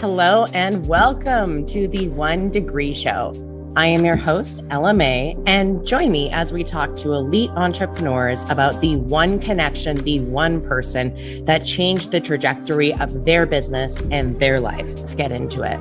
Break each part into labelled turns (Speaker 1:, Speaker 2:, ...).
Speaker 1: Hello and welcome to the One Degree Show. I am your host, ELLAMAE, and join me as we talk to elite entrepreneurs about the one connection, the one person that changed the trajectory of their business and their life. Let's get into it.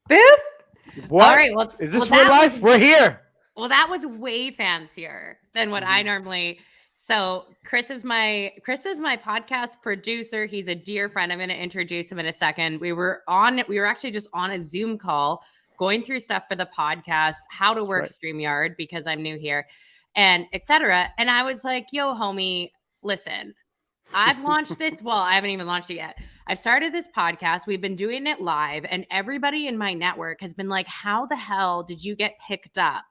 Speaker 2: Boop.
Speaker 3: What?
Speaker 2: All right, well,
Speaker 3: is this real life? We're here.
Speaker 2: Well, that was way fancier than what I normally. So Chris is my podcast producer. He's a dear friend. I'm going to introduce him in a second. We were actually just on a Zoom call going through stuff for the podcast, how to work StreamYard because I'm new here, and etc. And I was like, "Yo, homie, listen, I've launched this. Well, I haven't even launched it yet. I've started this podcast. We've been doing it live, and everybody in my network has been like, how the hell did you get picked up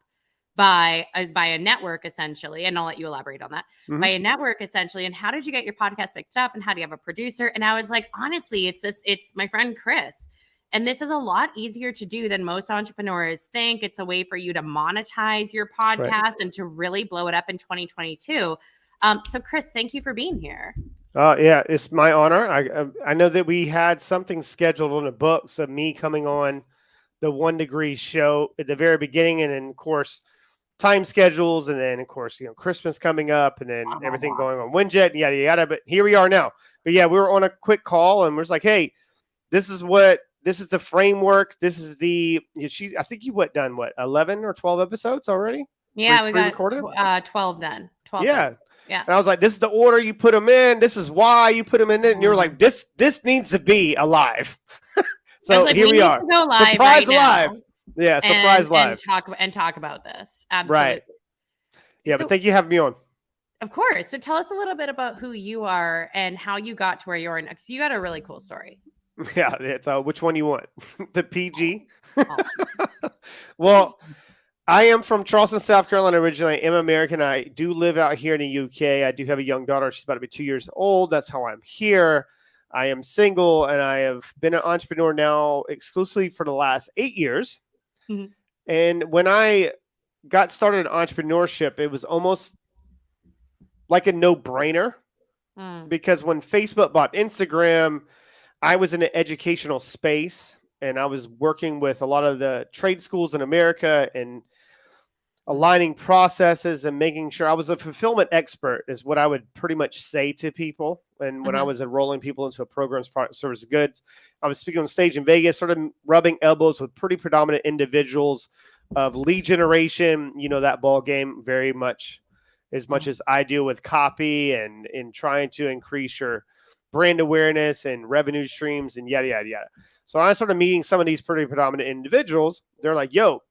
Speaker 2: by a network essentially? And I'll let you elaborate on that. By a network essentially. And how did you get your podcast picked up? And how do you have a producer? And I was like, honestly, it's my friend Chris. And this is a lot easier to do than most entrepreneurs think. It's a way for you to monetize your podcast and to really blow it up in 2022. So Chris, thank you for being here.
Speaker 3: Yeah, it's my honor. I know that we had something scheduled on the books of me coming on the One Degree Show at the very beginning. And then of course, time schedules. And then of course, Christmas coming up and then everything going on Winjet and yada, yada. But here we are now. But yeah, we were on a quick call and we're just like, hey, this is the framework. This is I think you done 11 or 12 episodes already?
Speaker 2: Yeah, we got 12 done. 12
Speaker 3: yeah.
Speaker 2: done. Yeah.
Speaker 3: And I was like, this is the order you put them in. This is why you put them in. And you're like, this needs to be alive. So
Speaker 2: like,
Speaker 3: here we are.
Speaker 2: Go live
Speaker 3: surprise
Speaker 2: right
Speaker 3: live. Yeah. Surprise live.
Speaker 2: And talk about this. Absolutely.
Speaker 3: Right. Yeah. But thank you for having me on.
Speaker 2: Of course. So tell us a little bit about who you are and how you got to where you are next. You got a really cool story.
Speaker 3: Yeah. It's which one you want? The PG. Well, I am from Charleston, South Carolina originally. I am American. I do live out here in the UK. I do have a young daughter. She's about to be 2 years old. That's how I'm here. I am single, and I have been an entrepreneur now exclusively for the last 8 years. Mm-hmm. And when I got started in entrepreneurship, it was almost like a no-brainer because when Facebook bought Instagram, I was in an educational space, and I was working with a lot of the trade schools in America and aligning processes and making sure I was a fulfillment expert is what I would pretty much say to people. And when I was enrolling people into a program's product, service, goods, I was speaking on stage in Vegas, sort of rubbing elbows with pretty predominant individuals of lead generation, that ball game very much as I do with copy and in trying to increase your brand awareness and revenue streams and yada, yada, yada. So I started meeting some of these pretty predominant individuals. They're like, yo,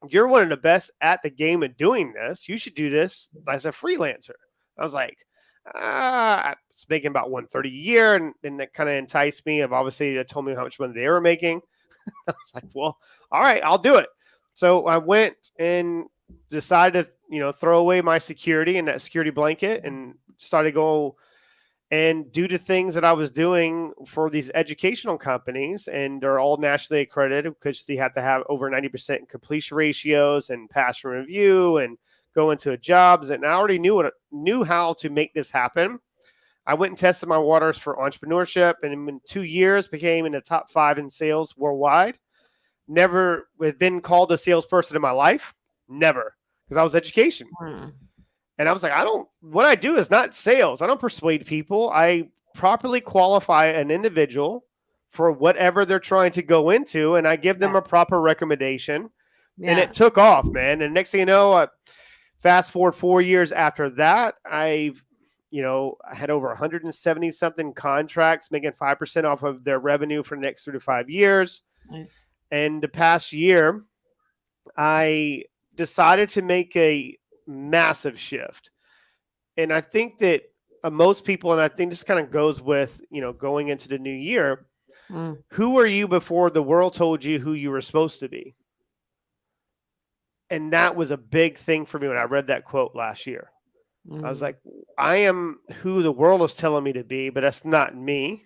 Speaker 3: you're one of the best at the game of doing this. You should do this as a freelancer. I was like, I was making about $130 a year. And that kind of enticed me. Obviously, they told me how much money they were making. I was like, well, all right, I'll do it. So I went and decided to, throw away my security and that security blanket and started to go and due to things that I was doing for these educational companies, and they're all nationally accredited because they have to have over 90% completion ratios and pass review and go into jobs. And I already knew how to make this happen. I went and tested my waters for entrepreneurship, and in 2 years became in the top 5 in sales worldwide. Never have been called a salesperson in my life. Never, because I was education. And I was like, what I do is not sales. I don't persuade people. I properly qualify an individual for whatever they're trying to go into. And I give them a proper recommendation. Yeah. And it took off, man. And next thing you know, fast forward 4 years after that, I had over 170 something contracts, making 5% off of their revenue for the next 3 to 5 years. Nice. And the past year, I decided to make a massive shift. And I think that most people, and I think this kind of goes with, going into the new year, who were you before the world told you who you were supposed to be? And that was a big thing for me when I read that quote last year. I was like, I am who the world is telling me to be, but that's not me.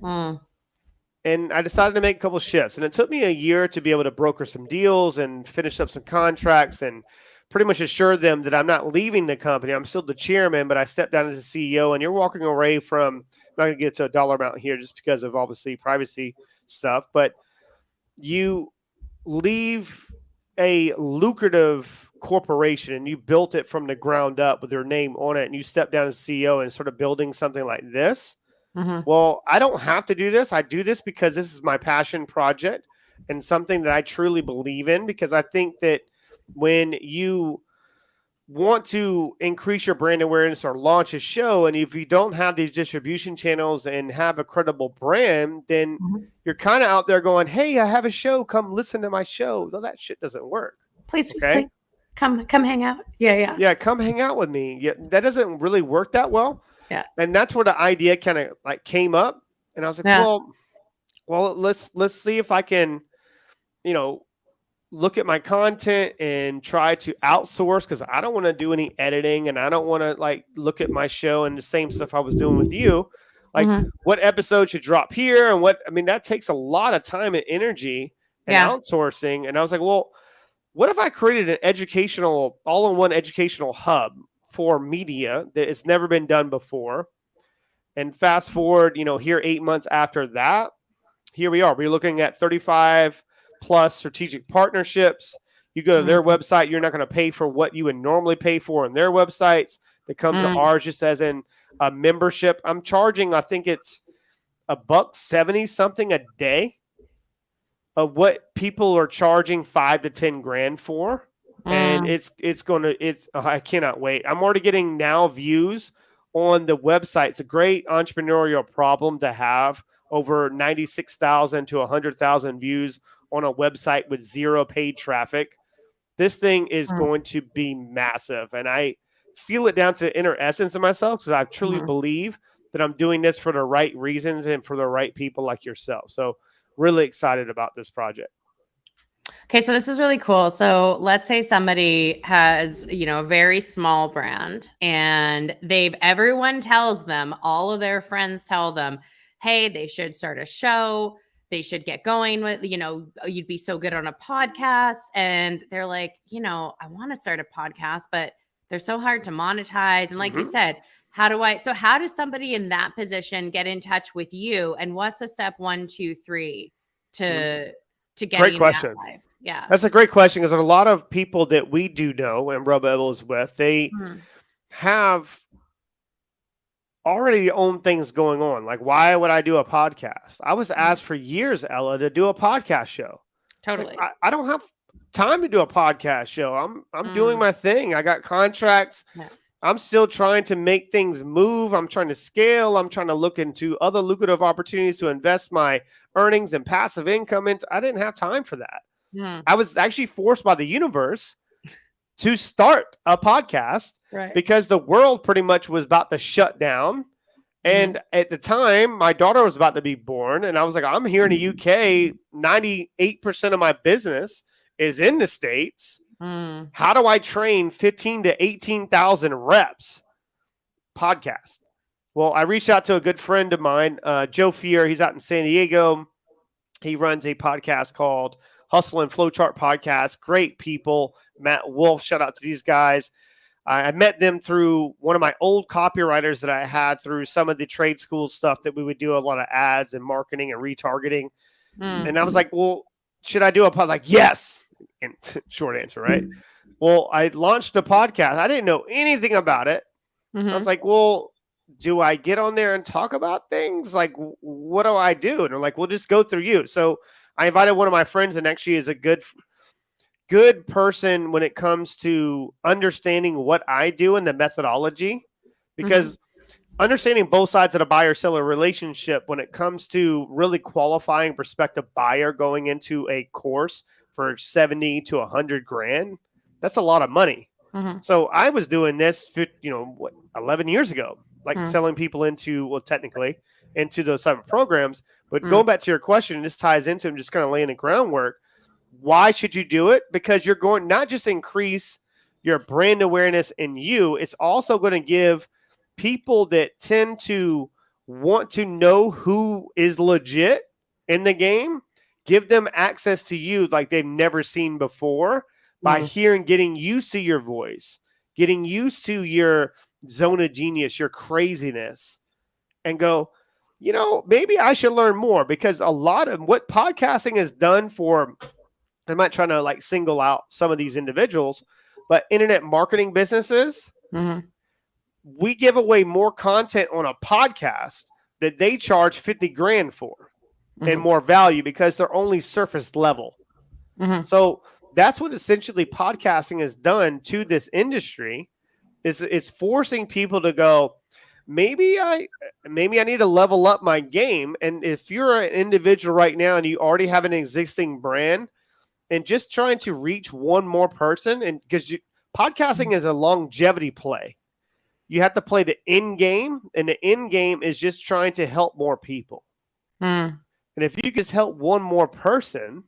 Speaker 3: And I decided to make a couple of shifts. And it took me a year to be able to broker some deals and finish up some contracts and pretty much assured them that I'm not leaving the company. I'm still the chairman, but I stepped down as a CEO, and you're walking away from, I'm not going to get to a dollar amount here just because of obviously privacy stuff, but you leave a lucrative corporation and you built it from the ground up with your name on it, and you step down as CEO and sort of building something like this. Well, I don't have to do this. I do this because this is my passion project and something that I truly believe in, because I think that when you want to increase your brand awareness or launch a show, and if you don't have these distribution channels and have a credible brand, then you're kind of out there going, hey, I have a show. Come listen to my show. No, that shit doesn't work.
Speaker 2: Please, come hang out. Yeah. Come
Speaker 3: hang out with me. Yeah, that doesn't really work that well.
Speaker 2: Yeah.
Speaker 3: And that's where the idea kind of like came up. And I was like, well, let's see if I can, look at my content and try to outsource, because I don't want to do any editing, and I don't want to like look at my show and the same stuff I was doing with you. Like what episode should drop here, and that takes a lot of time and energy and outsourcing. And I was like, well, what if I created an all-in-one educational hub for media that has never been done before? And fast forward, here 8 months after that, here we are. We're looking at 35 plus strategic partnerships. You go to their website, you're not going to pay for what you would normally pay for on their websites. That comes to ours just as in a membership. I'm charging, I think it's $170 something a day of what people are charging $5 to $10 grand for. And I cannot wait. I'm already getting now views on the website. It's a great entrepreneurial problem to have. Over 96,000 to 100,000 views on a website with zero paid traffic. This thing is going to be massive. And I feel it down to the inner essence of myself, because I truly believe that I'm doing this for the right reasons and for the right people like yourself. So really excited about this project.
Speaker 2: Okay, so this is really cool. So let's say somebody has, a very small brand, and everyone tells them, all of their friends tell them, hey, they should start a show. They should get going with, you'd be so good on a podcast. And they're like, I want to start a podcast, but they're so hard to monetize. And like you said, how does somebody in that position get in touch with you? And what's the step 1, 2, 3 to getting
Speaker 3: Great question.
Speaker 2: that live? Yeah.
Speaker 3: That's a great question, because a lot of people that we do know and rub elbows with, they have already own things going on. Like, why would I do a podcast? I was asked for years, Ella, to do a podcast show.
Speaker 2: Totally.
Speaker 3: Like, I don't have time to do a podcast show. I'm doing my thing. I got contracts. Yeah. I'm still trying to make things move. I'm trying to scale. I'm trying to look into other lucrative opportunities to invest my earnings and passive income into. I didn't have time for that. I was actually forced by the universe to start a podcast because the world pretty much was about to shut down. And at the time, my daughter was about to be born. And I was like, I'm here in the UK. 98% of my business is in the States. How do I train 15 to 18,000 reps? Podcast. Well, I reached out to a good friend of mine, Joe Fier. He's out in San Diego. He runs a podcast called Hustle and Flowchart Podcast. Great people. Matt Wolf, shout out to these guys. I met them through one of my old copywriters that I had through some of the trade school stuff that we would do a lot of ads and marketing and retargeting. And I was like, well, should I do a podcast? Like, yes. And short answer, right? Well, I launched a podcast. I didn't know anything about it. I was like, well, do I get on there and talk about things? Like, what do I do? And they're like, well, just go through you. So I invited one of my friends, and actually is a good person when it comes to understanding what I do and the methodology, because understanding both sides of the buyer-seller relationship when it comes to really qualifying prospective buyer going into a course for 70 to 100 grand, that's a lot of money. So I was doing this, 11 years ago, like selling people into those type of programs. But going back to your question, and this ties into them just kind of laying the groundwork. Why should you do it? Because you're going not just increase your brand awareness in you, it's also going to give people that tend to want to know who is legit in the game, give them access to you like they've never seen before. by getting used to your voice, getting used to your zone of genius, your craziness, and go, maybe I should learn more, because a lot of what podcasting has done for, I'm not trying to like single out some of these individuals, but internet marketing businesses, we give away more content on a podcast that they charge 50 grand for and more value, because they're only surface level. So that's what essentially podcasting has done to this industry, is it's forcing people to go, maybe I need to level up my game. And if you're an individual right now and you already have an existing brand and just trying to reach one more person, and because podcasting is a longevity play, you have to play the end game, and the end game is just trying to help more people. And if you just help one more person,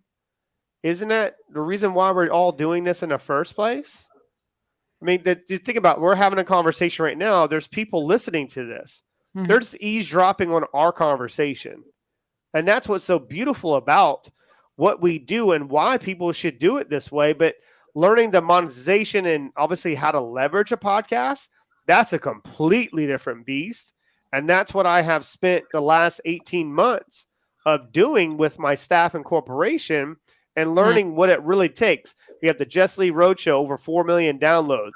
Speaker 3: isn't that the reason why we're all doing this in the first place? I mean, you think about, we're having a conversation right now. There's people listening to this. They're just eavesdropping on our conversation. And that's what's so beautiful about what we do and why people should do it this way. But learning the monetization and obviously how to leverage a podcast, that's a completely different beast. And that's what I have spent the last 18 months of doing with my staff and corporation, and learning what it really takes. We have the Jess Lee Roadshow, over 4 million downloads.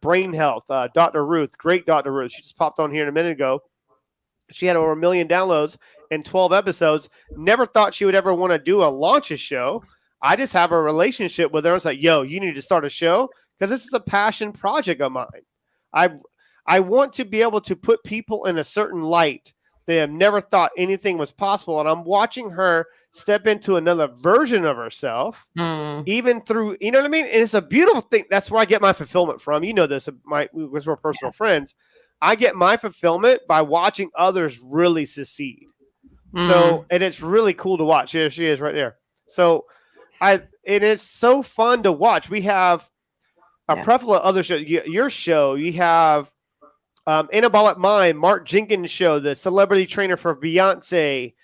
Speaker 3: Brain Health, Dr. Ruth, great Dr. Ruth. She just popped on here a minute ago. She had over 1 million downloads in 12 episodes. Never thought she would ever want to launch a show. I just have a relationship with her. I was like, yo, you need to start a show, because this is a passion project of mine. I want to be able to put people in a certain light. They have never thought anything was possible. And I'm watching her step into another version of herself, even through, you know what I mean? And it's a beautiful thing. That's where I get my fulfillment from. You know this, because we're personal friends. I get my fulfillment by watching others really succeed. So, and it's really cool to watch. Here she is right there. So it is so fun to watch. We have a plethora of other shows. Your show, you have Anabolic Mind, Mark Jenkins' show, the celebrity trainer for Beyonce.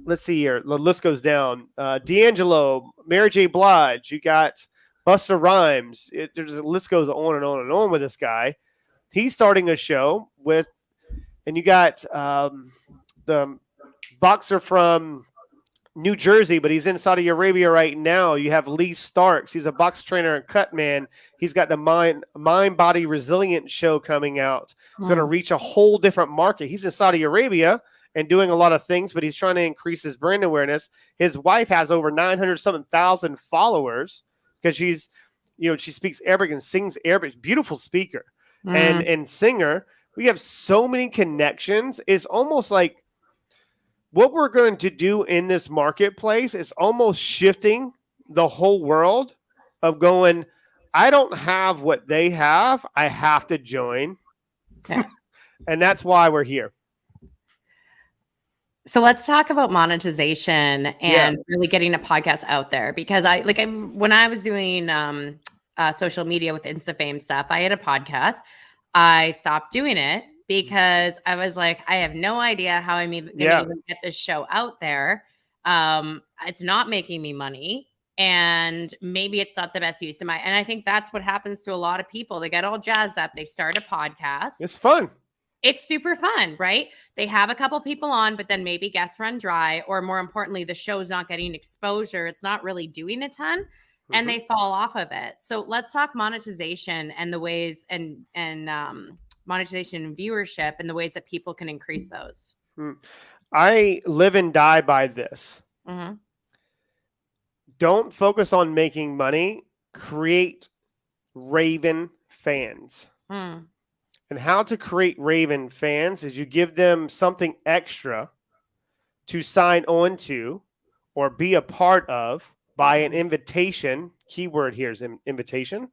Speaker 3: Let's see here. The list goes down. D'Angelo, Mary J. Blige. You got Busta Rhymes. The list goes on and on and on with this guy. He's starting a show with, and you got the boxer from New Jersey, but he's in Saudi Arabia right now. You have Lee Starks. He's a box trainer and cut man. He's got the mind body resilience show coming out. It's going to reach a whole different market. He's in Saudi Arabia and doing a lot of things, but he's trying to increase his brand awareness. His wife has over 900,000 followers, because she's, she speaks Arabic and sings Arabic. Beautiful speaker and singer. We have so many connections. It's almost like what we're going to do in this marketplace is almost shifting the whole world of going, I don't have what they have. I have to join.
Speaker 2: Yeah.
Speaker 3: And that's why we're here.
Speaker 2: So let's talk about monetization and really getting a podcast out there, because when I was doing social media with InstaFame stuff, I had a podcast. I stopped doing it because I was like, I have no idea how I'm even going to even get this show out there. It's not making me money, and maybe it's not the best use of my. And I think that's what happens to a lot of people. They get all jazzed up. They start a podcast.
Speaker 3: It's fun.
Speaker 2: It's super fun, right? They have a couple people on, but then maybe guests run dry, or more importantly, the show's not getting exposure. It's not really doing a ton, and they fall off of it. So let's talk monetization and the ways and monetization and viewership and the ways that people can increase those.
Speaker 3: I live and die by this. Don't focus on making money. Create Raven fans. And how to create Raven fans is you give them something extra to sign on to or be a part of by an invitation. Keyword here is invitation.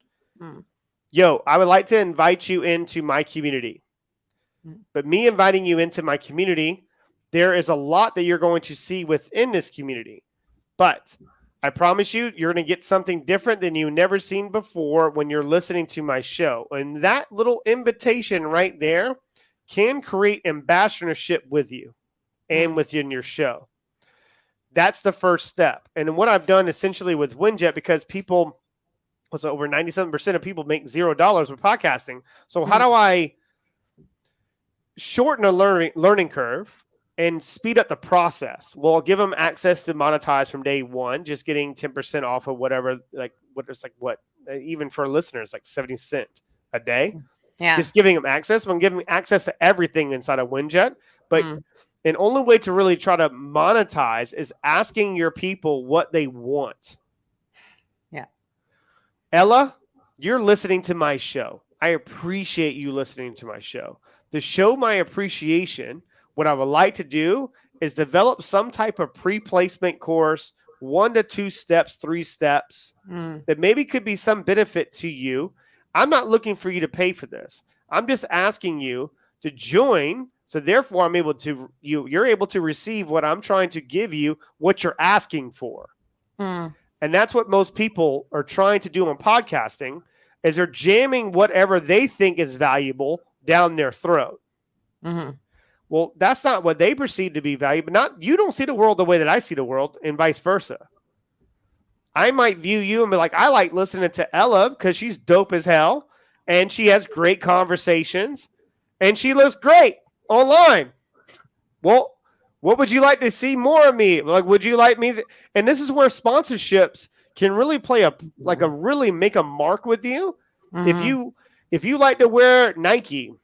Speaker 3: Yo, I would like to invite you into my community. But me inviting you into my community, there is a lot that you're going to see within this community. But I promise you, you're going to get something different than you've never seen before when you're listening to my show. And that little invitation right there can create ambassadorship with you and within your show. that's the first step. And what I've done essentially with WinJet, because people, what's over 97% of people make $0 with podcasting. So how do I shorten a learning curve and speed up the process? Well, I'll give them access to monetize from day one, just getting 10% off of whatever, even for listeners, like 70 cents a day.
Speaker 2: Yeah.
Speaker 3: Just giving them access. I'm giving access to everything inside of WinJet. But an only way to really try to monetize is asking your people what they want.
Speaker 2: Yeah.
Speaker 3: Ella, you're listening to my show. I appreciate you listening to my show. To show my appreciation, what I would like to do is develop some type of pre-placement course, 1 to 2 steps, 3 steps, that maybe could be some benefit to you. I'm not looking for you to pay for this. I'm just asking you to join. So therefore, you're able to receive what I'm trying to give you, what you're asking for. And that's what most people are trying to do on podcasting, is they're jamming whatever they think is valuable down their throat. Well, that's not what they perceive to be valuable. You don't see the world the way that I see the world, and vice versa. I might view you and be like, I like listening to Ella because she's dope as hell, and she has great conversations, and she looks great online. Well, what would you like to see more of me? Like, would you like me? And this is where sponsorships can really really make a mark with you. If you like to wear Nike,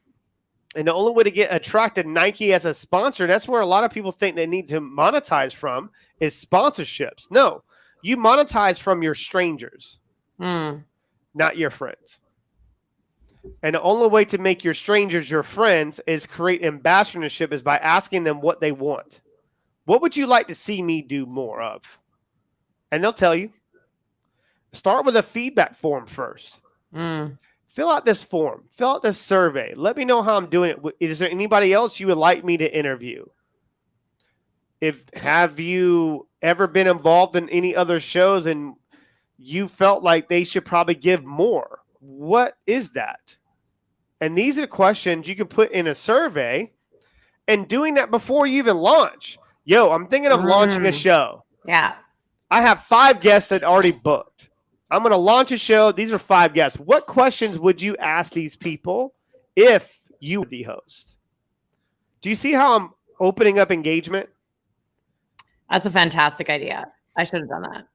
Speaker 3: and the only way to get attracted Nike as a sponsor, that's where a lot of people think they need to monetize from, is sponsorships. No, you monetize from your strangers, not your friends. And the only way to make your strangers your friends is create ambassadorship, is by asking them what they want. What would you like to see me do more of? And they'll tell you. Start with a feedback form first. Fill out this form. Fill out this survey. Let me know how I'm doing it. Is there anybody else you would like me to interview? Have you ever been involved in any other shows and you felt like they should probably give more? What is that? And these are questions you can put in a survey, and doing that before you even launch. Yo, I'm thinking of launching a show.
Speaker 2: Yeah.
Speaker 3: I have 5 guests that already booked. I'm going to launch a show. These are 5 guests. What questions would you ask these people if you were the host? Do you see how I'm opening up engagement?
Speaker 2: That's a fantastic idea. I should have done that.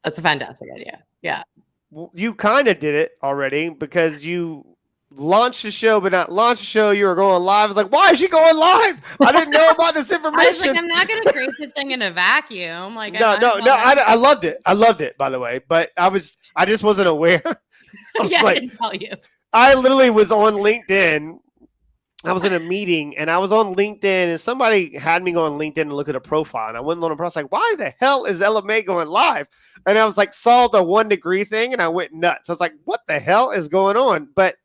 Speaker 2: That's a fantastic idea. Yeah.
Speaker 3: Well, you kind of did it already, because you launched the show, but not launched the show. You were going live. I was like, why is she going live? I didn't know about this information.
Speaker 2: I was like, I'm not going to create this thing in a vacuum. Like,
Speaker 3: no. I loved it. I loved it, by the way, but I just wasn't aware. I
Speaker 2: didn't tell you.
Speaker 3: I literally was on LinkedIn. I was in a meeting and I was on LinkedIn, and somebody had me go on LinkedIn and look at a profile, and I went on a profile. I was like, why the hell is ELLAMAE going live? And I was like, saw the 1 degree thing, and I went nuts. I was like, what the hell is going on? But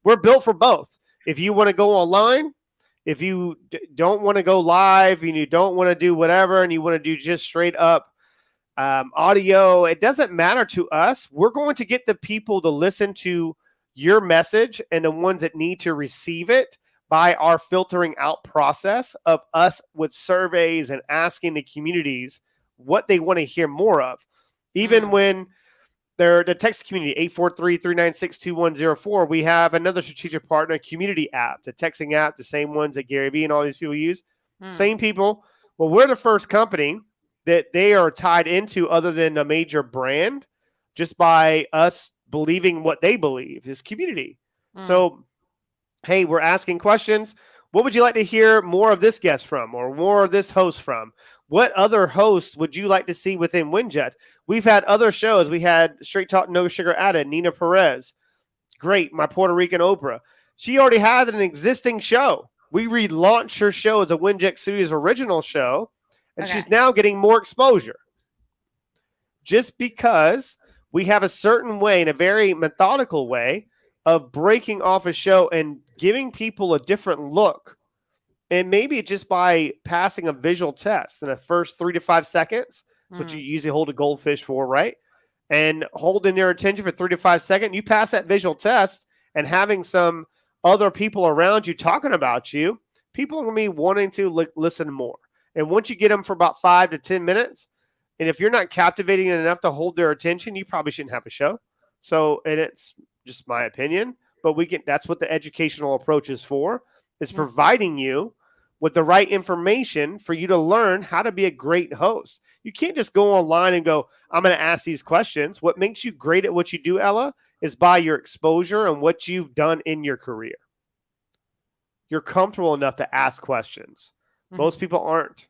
Speaker 3: we're built for both. If you want to go online, if you don't want to go live and you don't want to do whatever, and you want to do just straight up audio, it doesn't matter to us. We're going to get the people to listen to your message, and the ones that need to receive it, by our filtering out process of us with surveys and asking the communities what they want to hear more of. Even when they're the text community, 843-396-2104, we have another strategic partner, community app, the texting app, the same ones that Gary Vee and all these people use. Same people. Well, we're the first company that they are tied into, other than a major brand, just by us believing what they believe is community. So, hey, we're asking questions. What would you like to hear more of this guest from, or more of this host from? What other hosts would you like to see within WinJet? We've had other shows. We had Straight Talk, No Sugar Added, Nina Perez. Great, my Puerto Rican Oprah. She already has an existing show. We relaunched her show as a WinJet Studios original show, and she's now getting more exposure. Just because we have a certain way, in a very methodical way, of breaking off a show and giving people a different look. And maybe just by passing a visual test in the first 3 to 5 seconds. That's what you usually hold a goldfish for, right? And holding their attention for 3 to 5 seconds. You pass that visual test, and having some other people around you talking about you, people are going to be wanting to listen more. And once you get them for about 5 to 10 minutes, And if you're not captivating enough to hold their attention, you probably shouldn't have a show. So, and it's just my opinion, but that's what the educational approach is for, is providing you with the right information for you to learn how to be a great host. You can't just go online and go, I'm going to ask these questions. What makes you great at what you do, Ella, is by your exposure and what you've done in your career. You're comfortable enough to ask questions. Most people aren't.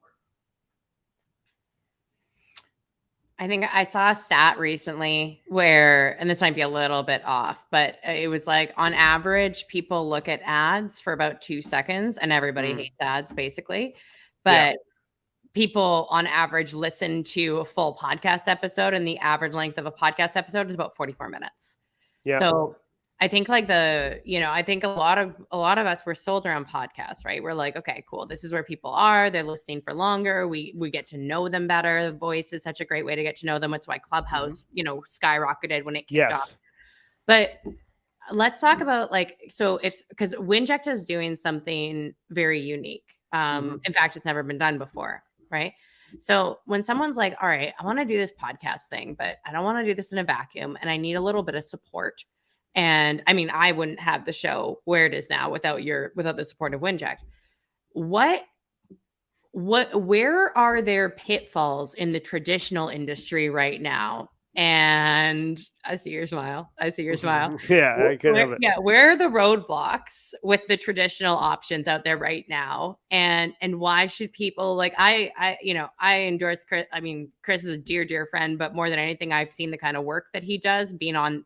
Speaker 2: I think I saw a stat recently where, and this might be a little bit off, but it was like on average, people look at ads for about 2 seconds, and everybody hates ads basically. But people on average listen to a full podcast episode, and the average length of a podcast episode is about 44 minutes. Yeah. So I think like I think a lot of us were sold around podcasts, right? We're like, okay, cool. This is where people are. They're listening for longer. We get to know them better. The voice is such a great way to get to know them. It's why Clubhouse, skyrocketed when it kicked off. But let's talk about because Winject is doing something very unique. In fact, it's never been done before, right? So when someone's like, all right, I want to do this podcast thing, but I don't want to do this in a vacuum, and I need a little bit of support. And I mean, I wouldn't have the show where it is now without the support of Winject. Where are there pitfalls in the traditional industry right now? And I see your smile.
Speaker 3: Yeah, I can have it.
Speaker 2: Yeah, where are the roadblocks with the traditional options out there right now? And why should people I endorse Chris. I mean, Chris is a dear friend, but more than anything, I've seen the kind of work that he does,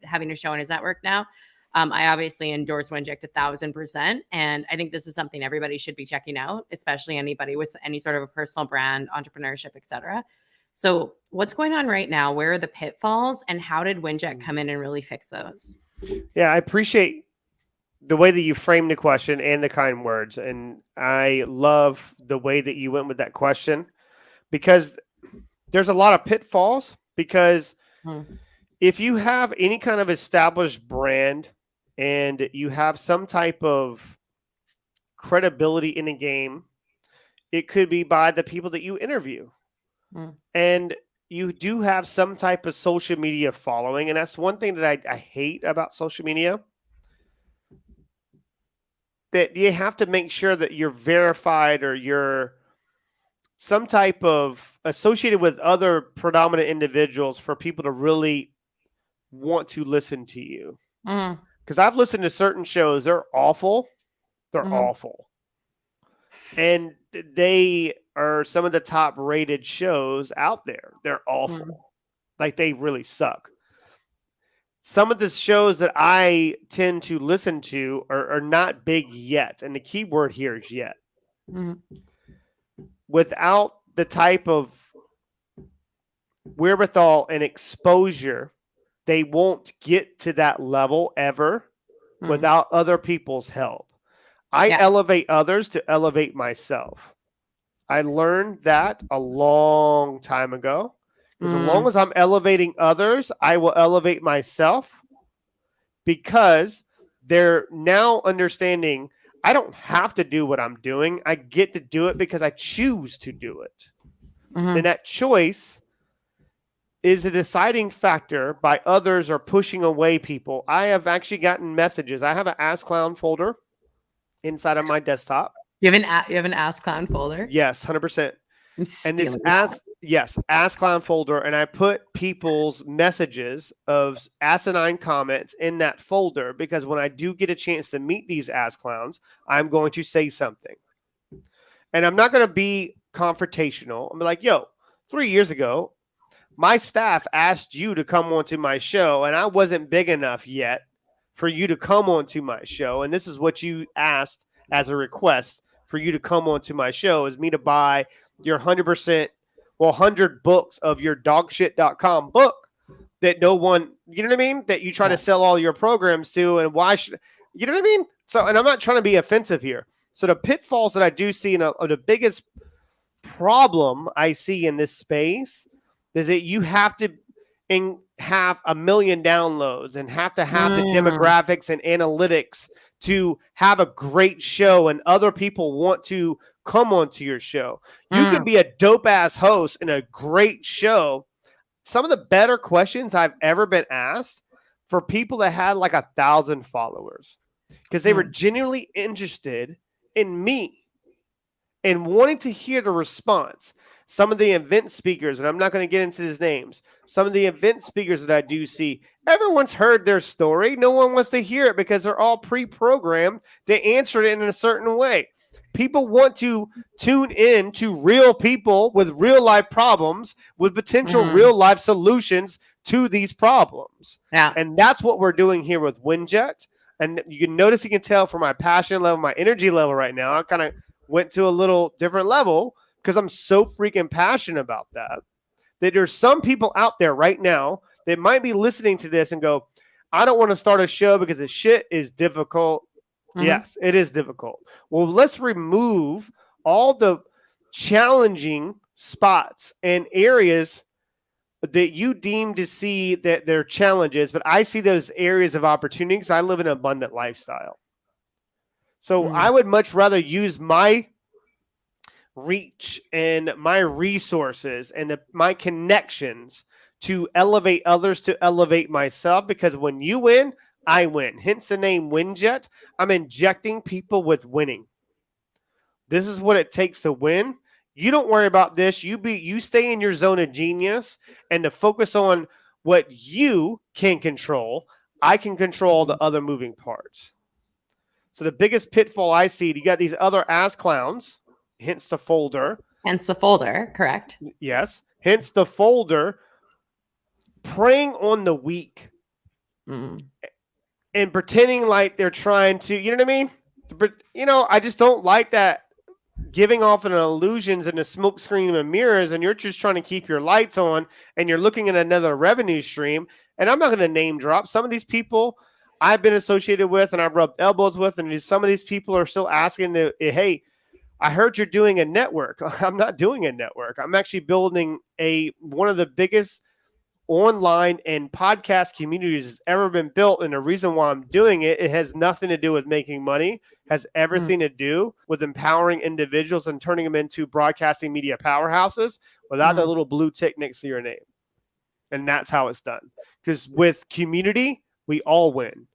Speaker 2: having a show on his network now. I obviously endorse Winject 1,000%, and I think this is something everybody should be checking out, especially anybody with any sort of a personal brand, entrepreneurship, etc. So what's going on right now? Where are the pitfalls, and how did Winject come in and really fix those?
Speaker 3: Yeah, I appreciate the way that you framed the question and the kind words. And I love the way that you went with that question, because there's a lot of pitfalls. Because if you have any kind of established brand and you have some type of credibility in the game, it could be by the people that you interview. And you do have some type of social media following. And that's one thing that I hate about social media, that you have to make sure that you're verified or you're some type of associated with other predominant individuals for people to really want to listen to you. Because I've listened to certain shows. They're awful. They're awful. And they are some of the top rated shows out there. They're awful. Like, they really suck. Some of the shows that I tend to listen to are not big yet. And the key word here is yet. Without the type of wherewithal and exposure, they won't get to that level ever without other people's help. I elevate others to elevate myself. I learned that a long time ago. Because as long as I'm elevating others, I will elevate myself, because they're now understanding I don't have to do what I'm doing. I get to do it because I choose to do it. And that choice is a deciding factor by others or pushing away people. I have actually gotten messages. I have an Ask Clown folder inside of my desktop.
Speaker 2: You have an Ask Clown folder?
Speaker 3: Yes, 100%. And this Ask Clown folder, and I put people's messages of asinine comments in that folder, because when I do get a chance to meet these Ask Clowns, I'm going to say something. And I'm not going to be confrontational. I'm like, 3 years ago, my staff asked you to come onto my show, and I wasn't big enough yet for you to come onto my show. And this is what you asked as a request for you to come onto my show, is me to buy your 100 books of your dogshit.com book that no one, you know what I mean? That you try to sell all your programs to. And why should, you know what I mean? So, and I'm not trying to be offensive here. So the pitfalls that I do see, and the biggest problem I see in this space is that you have to have 1 million downloads and have to have the demographics and analytics to have a great show, and other people want to come onto your show. You can be a dope ass host in a great show. Some of the better questions I've ever been asked for people that had like 1,000 followers, because they were genuinely interested in me and wanting to hear the response. Some of the event speakers, and I'm not going to get into his names, some of the event speakers that I do see, everyone's heard their story. No one wants to hear it because they're all pre-programmed. They answered it in a certain way. People want to tune in to real people with real life problems, with potential real life solutions to these problems.
Speaker 2: Yeah.
Speaker 3: And that's what we're doing here with 𝐿LAMAE. And you can tell from my passion level, my energy level right now, I kind of went to a little different level because I'm so freaking passionate about that there's some people out there right now that might be listening to this and go, I don't want to start a show because the shit is difficult. Yes, it is difficult. Well, let's remove all the challenging spots and areas that you deem to see that they're challenges, but I see those areas of opportunity because I live an abundant lifestyle. So I would much rather use my reach and my resources and my connections to elevate others, to elevate myself, because when you win, I win. Hence the name 𝐿LAMAE. I'm injecting people with winning. This is what it takes to win. You don't worry about this. You stay in your zone of genius and to focus on what you can control. I can control the other moving parts. So the biggest pitfall I see, you got these other ass clowns, hence the folder.
Speaker 2: Hence the folder, correct.
Speaker 3: Yes. Hence the folder, preying on the weak and pretending like they're trying to, you know what I mean? But, I just don't like that, giving off an illusions and a smoke screen and mirrors, and you're just trying to keep your lights on and you're looking at another revenue stream. And I'm not going to name drop some of these people I've been associated with and I've rubbed elbows with, and some of these people are still asking, hey, I heard you're doing a network. I'm not doing a network. I'm actually building one of the biggest online and podcast communities has ever been built. And the reason why I'm doing it, it has nothing to do with making money, it has everything to do with empowering individuals and turning them into broadcasting media powerhouses without the little blue tick next to your name. And that's how it's done. Because with community, we all win.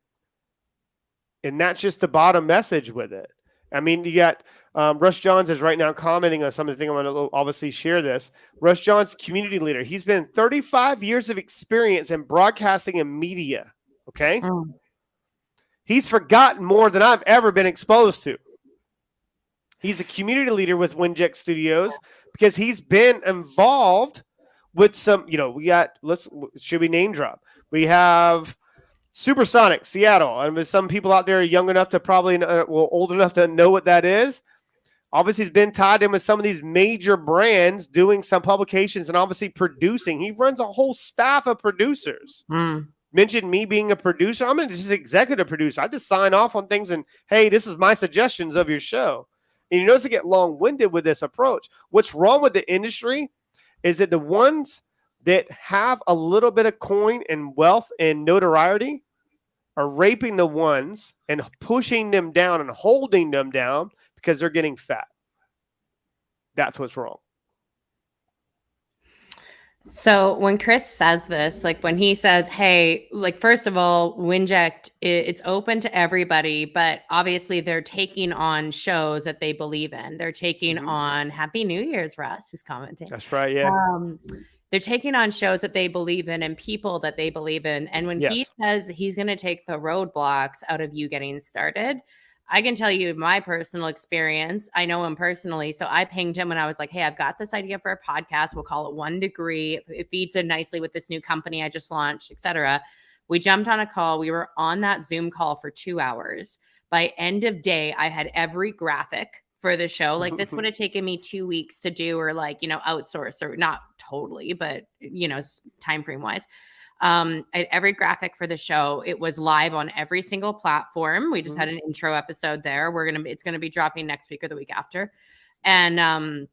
Speaker 3: And that's just the bottom message with it. I mean, you got Russ Johns is right now commenting on something. I'm going to obviously share this. Russ Johns, community leader. He's been 35 years of experience in broadcasting and media. Okay. He's forgotten more than I've ever been exposed to. He's a community leader with 𝐿LAMAE Studios because he's been involved with some, we got, should we name drop? We have Supersonic, Seattle. And there's some people out there young enough to probably, old enough to know what that is. Obviously, he's been tied in with some of these major brands, doing some publications and obviously producing. He runs a whole staff of producers. Mentioned me being a producer. I'm just an executive producer. I just sign off on things and, hey, this is my suggestions of your show. And you notice I get long-winded with this approach. What's wrong with the industry is that the ones that have a little bit of coin and wealth and notoriety are raping the ones and pushing them down and holding them down because they're getting fat. That's what's wrong.
Speaker 2: So when Chris says this, like when he says, hey, like, first of all, 𝐿LAMAE, it's open to everybody, but obviously they're taking on shows that they believe in. They're taking on Happy New Year's, Russ is commenting.
Speaker 3: That's right. Yeah.
Speaker 2: They're taking on shows that they believe in and people that they believe in. And when he says he's going to take the roadblocks out of you getting started, I can tell you my personal experience. I know him personally. So I pinged him and I was like, hey, I've got this idea for a podcast. We'll call it 1 Degree. It feeds in nicely with this new company I just launched, etc. We jumped on a call. We were on that Zoom call for 2 hours. By end of day, I had every graphic for the show. Like this would have taken me 2 weeks to do, or outsource, or not totally, but time frame wise. I had every graphic for the show. It was live on every single platform. We just had an intro episode there. It's gonna be dropping next week or the week after. And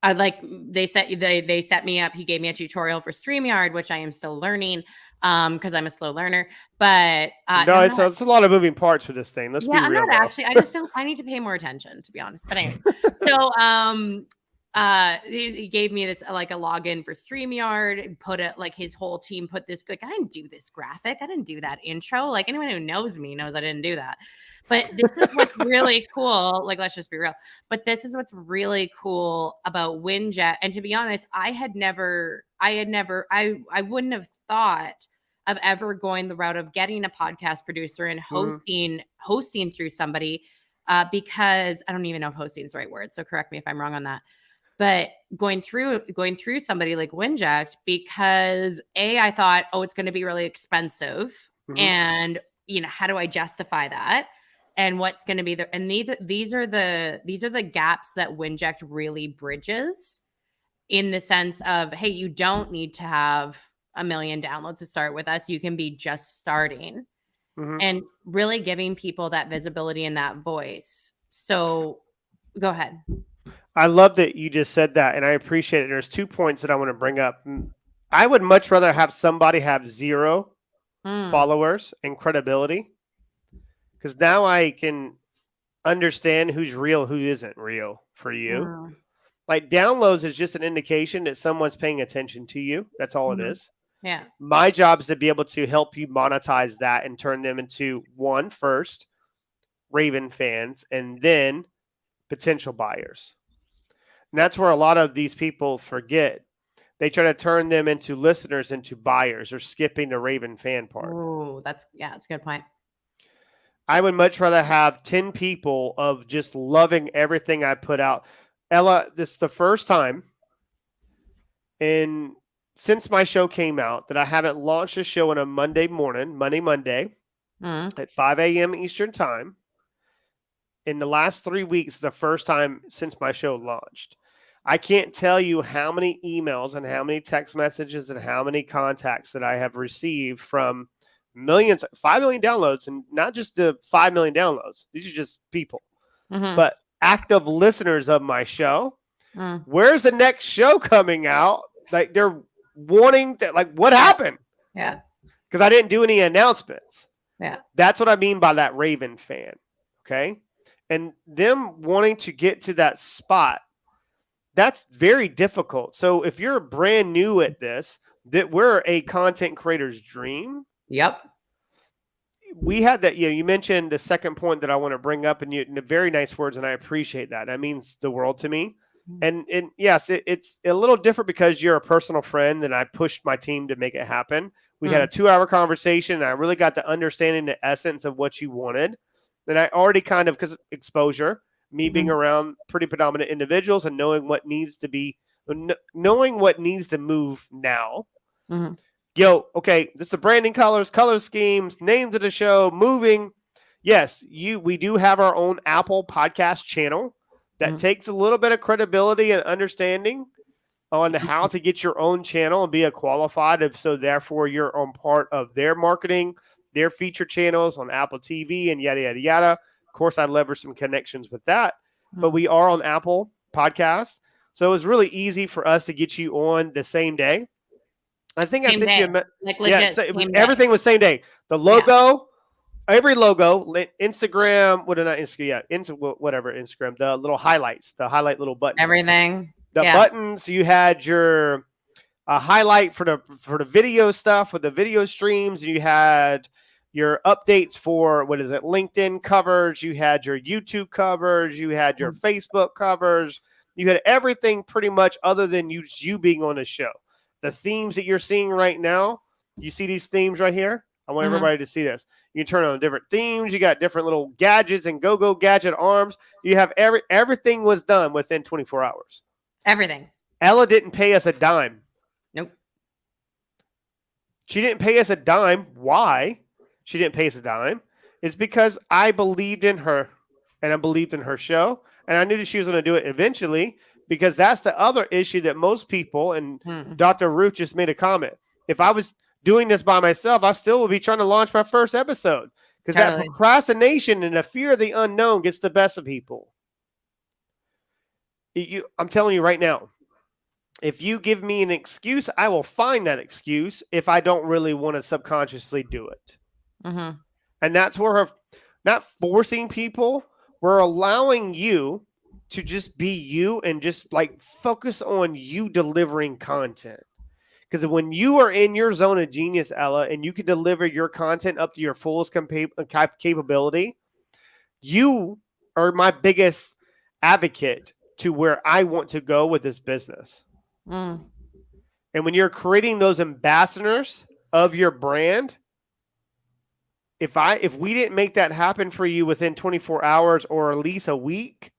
Speaker 2: they set me up. He gave me a tutorial for StreamYard, which I am still learning. because I'm a slow learner. But
Speaker 3: no, it's a lot of moving parts for this thing. Let's be
Speaker 2: I'm
Speaker 3: real.
Speaker 2: not actually. I need to pay more attention, to be honest. But anyway, so he gave me this like a login for StreamYard, put it like his whole team put this, like, I didn't do this graphic, I didn't do that intro. Like, anyone who knows me knows I didn't do that. But this is what's really cool. Like, let's just be real. But this is what's really cool about WinJet. And to be honest, I wouldn't have thought of ever going the route of getting a podcast producer and hosting through somebody, because I don't even know if hosting is the right word. So correct me if I'm wrong on that. But going through somebody like WinJet, because I thought, it's going to be really expensive, and how do I justify that? And what's going to be these are the gaps that WinJet really bridges, in the sense of, hey, you don't need to have 1 million downloads to start with us. You can be just starting, and really giving people that visibility and that voice. So go ahead.
Speaker 3: I love that you just said that, and I appreciate it. There's 2 points that I want to bring up. I would much rather have somebody have 0 followers and credibility, because now I can understand who's real, who isn't real for you. Like, downloads is just an indication that someone's paying attention to you. That's all it is.
Speaker 2: Yeah.
Speaker 3: My job is to be able to help you monetize that and turn them into, first, Raven fans, and then potential buyers. And that's where a lot of these people forget. They try to turn them into listeners, into buyers, or skipping the Raven fan part.
Speaker 2: Oh, that's a good point.
Speaker 3: I would much rather have 10 people of just loving everything I put out. Ella, this is the first time since my show came out that I haven't launched a show on a Monday morning, Monday, at 5 a.m. Eastern time. In the last 3 weeks, the first time since my show launched. I can't tell you how many emails and how many text messages and how many contacts that I have received from 5 million downloads, and not just the 5 million downloads. These are just people, but active listeners of my show. Where's the next show coming out? Like, they're wanting to, like, what happened?
Speaker 2: Yeah.
Speaker 3: Because I didn't do any announcements.
Speaker 2: Yeah.
Speaker 3: That's what I mean by that Raven fan. Okay. And them wanting to get to that spot, that's very difficult. So if you're brand new at this, that we're a content creator's dream.
Speaker 2: Yep.
Speaker 3: We had that. You mentioned the second point that I want to bring up, and in very nice words, and I appreciate that. That means the world to me. And yes, it's a little different because you're a personal friend, and I pushed my team to make it happen. We had a 2-hour conversation, and I really got to understanding the essence of what you wanted. And I already kind of, because exposure, me being around pretty predominant individuals and knowing what needs to move now. Okay, this is branding, color schemes, names of the show, moving. Yes, we do have our own Apple podcast channel that takes a little bit of credibility and understanding on how to get your own channel and be a qualified. So therefore you're on part of their marketing, their feature channels on Apple TV and yada, yada, yada. Of course, I leverage some connections with that, but we are on Apple Podcasts. So it was really easy for us to get you on the same day. I think
Speaker 2: Same
Speaker 3: I sent
Speaker 2: day.
Speaker 3: you
Speaker 2: Like legit,
Speaker 3: everything was same day. The logo, every logo, Instagram, whatever Instagram, the little highlights, the highlight little buttons.
Speaker 2: Everything.
Speaker 3: The buttons, you had your highlight for the video stuff with the video streams. You had your updates for, LinkedIn covers. You had your YouTube covers. You had your Facebook covers. You had everything pretty much other than you being on the show. The themes that you're seeing right now, you see these themes right here? I want everybody to see this. You can turn on different themes. You got different little gadgets and go gadget arms. You have everything was done within 24 hours.
Speaker 2: Everything.
Speaker 3: Ella didn't pay us a dime.
Speaker 2: Nope.
Speaker 3: She didn't pay us a dime. Why she didn't pay us a dime is because I believed in her and I believed in her show. And I knew that she was going to do it eventually, because that's the other issue that most people, and Dr. Ruth just made a comment. If I was doing this by myself, I still would be trying to launch my first episode, because that procrastination and the fear of the unknown gets the best of people. I'm telling you right now, If you give me an excuse, I will find that excuse if I don't really want to subconsciously do it.
Speaker 2: Mm-hmm.
Speaker 3: And that's where we're not forcing people. We're allowing you to just be you and just like focus on you delivering content. Because when you are in your zone of genius, Ella, and you can deliver your content up to your fullest capability, you are my biggest advocate to where I want to go with this business.
Speaker 2: Mm.
Speaker 3: And when you're creating those ambassadors of your brand, if we didn't make that happen for you within 24 hours or at least a week,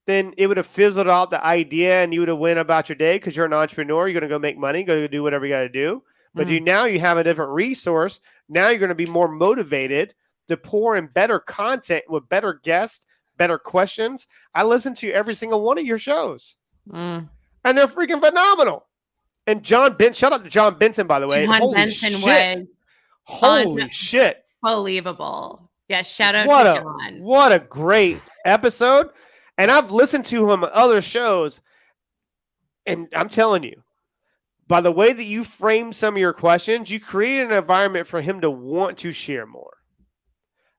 Speaker 3: then it would have fizzled out the idea and you would have went about your day because you're an entrepreneur. You're going to go make money, go do whatever you got to do. But now you have a different resource. Now you're going to be more motivated to pour in better content with better guests, better questions. I listen to every single one of your shows. And they're freaking phenomenal. And shout out to John Benson, by the way.
Speaker 2: John Benson was
Speaker 3: holy shit.
Speaker 2: Unbelievable. Yeah, shout out to John.
Speaker 3: What a great episode. And I've listened to him on other shows, and I'm telling you, by the way that you frame some of your questions, you create an environment for him to want to share more.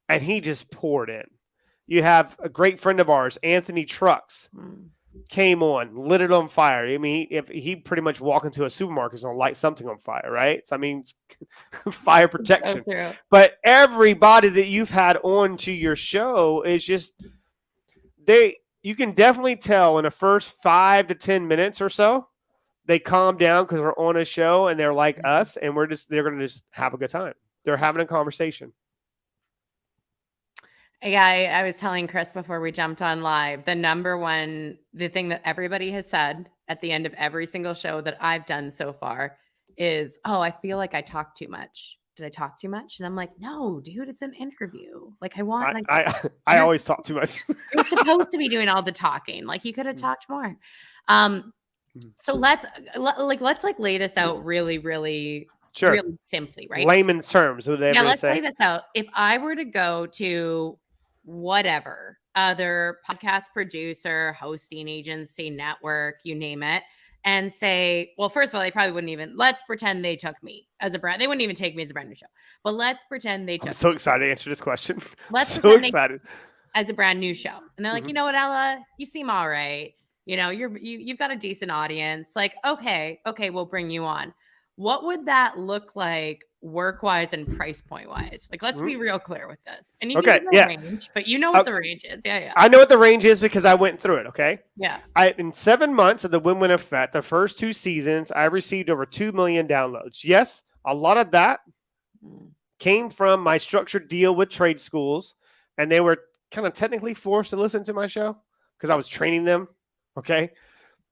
Speaker 3: And he just poured in. You have a great friend of ours, Anthony Trucks, came on, lit it on fire. I mean, if he pretty much walk into a supermarket is going to light something on fire, right? So, I mean, fire protection. But everybody that you've had on to your show is just, you can definitely tell in the first 5 to 10 minutes or so, they calm down because we're on a show and they're like us and they're going to just have a good time. They're having a conversation.
Speaker 2: Yeah, I was telling Chris before we jumped on live, the thing that everybody has said at the end of every single show that I've done so far is, oh, I feel like I talk too much. Did I talk too much? And I'm like, no, dude, it's an interview. Like
Speaker 3: I always talk too much.
Speaker 2: You're supposed to be doing all the talking. Like you could have talked more. So let's lay this out really, really, really simply, right?
Speaker 3: Layman's terms.
Speaker 2: Let's lay this out. If I were to go to whatever other podcast producer, hosting agency, network, you name it, and say, well, first of all, they probably wouldn't even, let's pretend they took me as a brand. They wouldn't even take me as a brand new show, but let's pretend they took
Speaker 3: I'm so excited to answer this question.
Speaker 2: Let's
Speaker 3: so excited
Speaker 2: as a brand new show. And they're like, you know what, Ella, you seem all right. You know, you've got a decent audience. Like, okay, we'll bring you on. What would that look like work-wise and price point-wise? Like, let's be real clear with this. And you can range, but you know what the range is. Yeah.
Speaker 3: I know what the range is because I went through it, okay?
Speaker 2: Yeah.
Speaker 3: In 7 months of the Win-Win Effect, the first 2 seasons, I received over 2 million downloads. Yes, a lot of that came from my structured deal with trade schools, and they were kind of technically forced to listen to my show because I was training them, okay?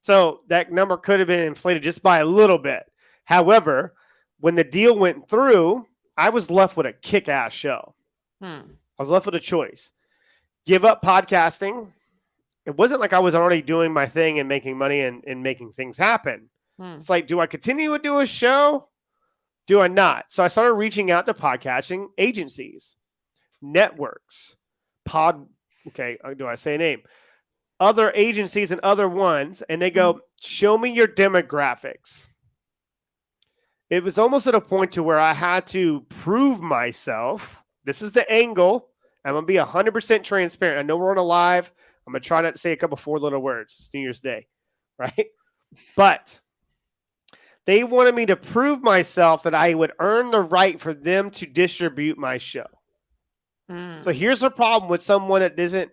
Speaker 3: So that number could have been inflated just by a little bit. However, when the deal went through, I was left with a kick-ass show. I was left with a choice. Give up podcasting. It wasn't like I was already doing my thing and making money and making things happen. It's like, do I continue to do a show? Do I not? So I started reaching out to podcasting agencies, networks, do I say a name? Other agencies and other ones, and they go, show me your demographics. It was almost at a point to where I had to prove myself. This is the angle. I'm going to be 100% transparent. I know we're on a live. I'm going to try not to say a couple 4-letter words. It's New Year's Day, right? But they wanted me to prove myself that I would earn the right for them to distribute my show. So here's the problem with someone that isn't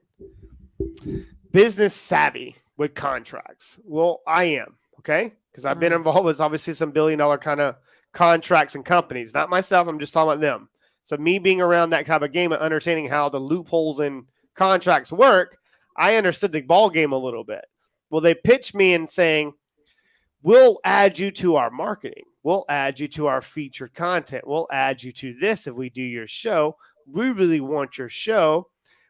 Speaker 3: business savvy with contracts. Well, I am, okay? Because I've been involved with obviously some billion-dollar kind of contracts and companies. Not myself. I'm just talking about them. So me being around that kind of game and understanding how the loopholes in contracts work, I understood the ball game a little bit. Well, they pitched me in saying, we'll add you to our marketing. We'll add you to our featured content. We'll add you to this if we do your show. We really want your show.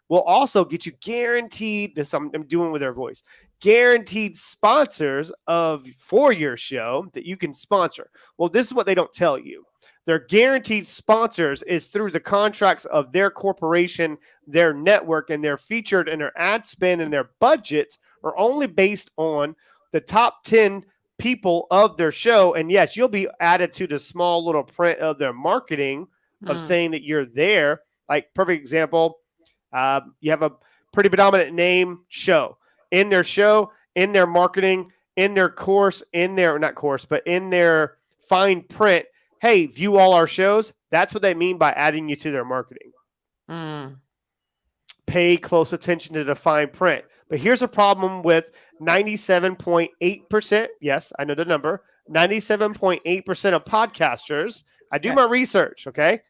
Speaker 3: We'll also get you guaranteed, I'm doing with their voice, guaranteed sponsors for your show that you can sponsor. Well, this is what they don't tell you. Their guaranteed sponsors is through the contracts of their corporation, their network, and their featured and their ad spend and their budgets are only based on the top 10 people of their show. And yes, you'll be added to the small little print of their marketing of saying that you're there. Like, perfect example, you have a pretty predominant name show. In their show, in their marketing, in their course, in their, not course, but in their fine print, hey, view all our shows. That's what they mean by adding you to their marketing. Pay close attention to the fine print. But here's a problem with 97.8%. Yes, I know the number. 97.8% of podcasters. I do my research, okay?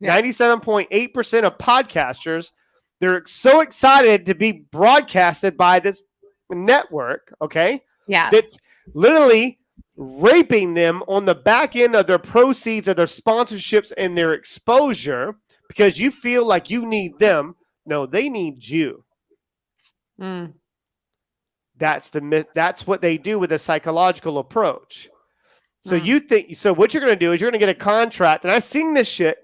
Speaker 3: 97.8% of podcasters, they're so excited to be broadcasted by this network, okay?
Speaker 2: Yeah.
Speaker 3: That's literally raping them on the back end of their proceeds of their sponsorships and their exposure because you feel like you need them. No, they need you. That's what they do with a psychological approach. So you think, so what you're going to do is you're going to get a contract, and I've seen this shit.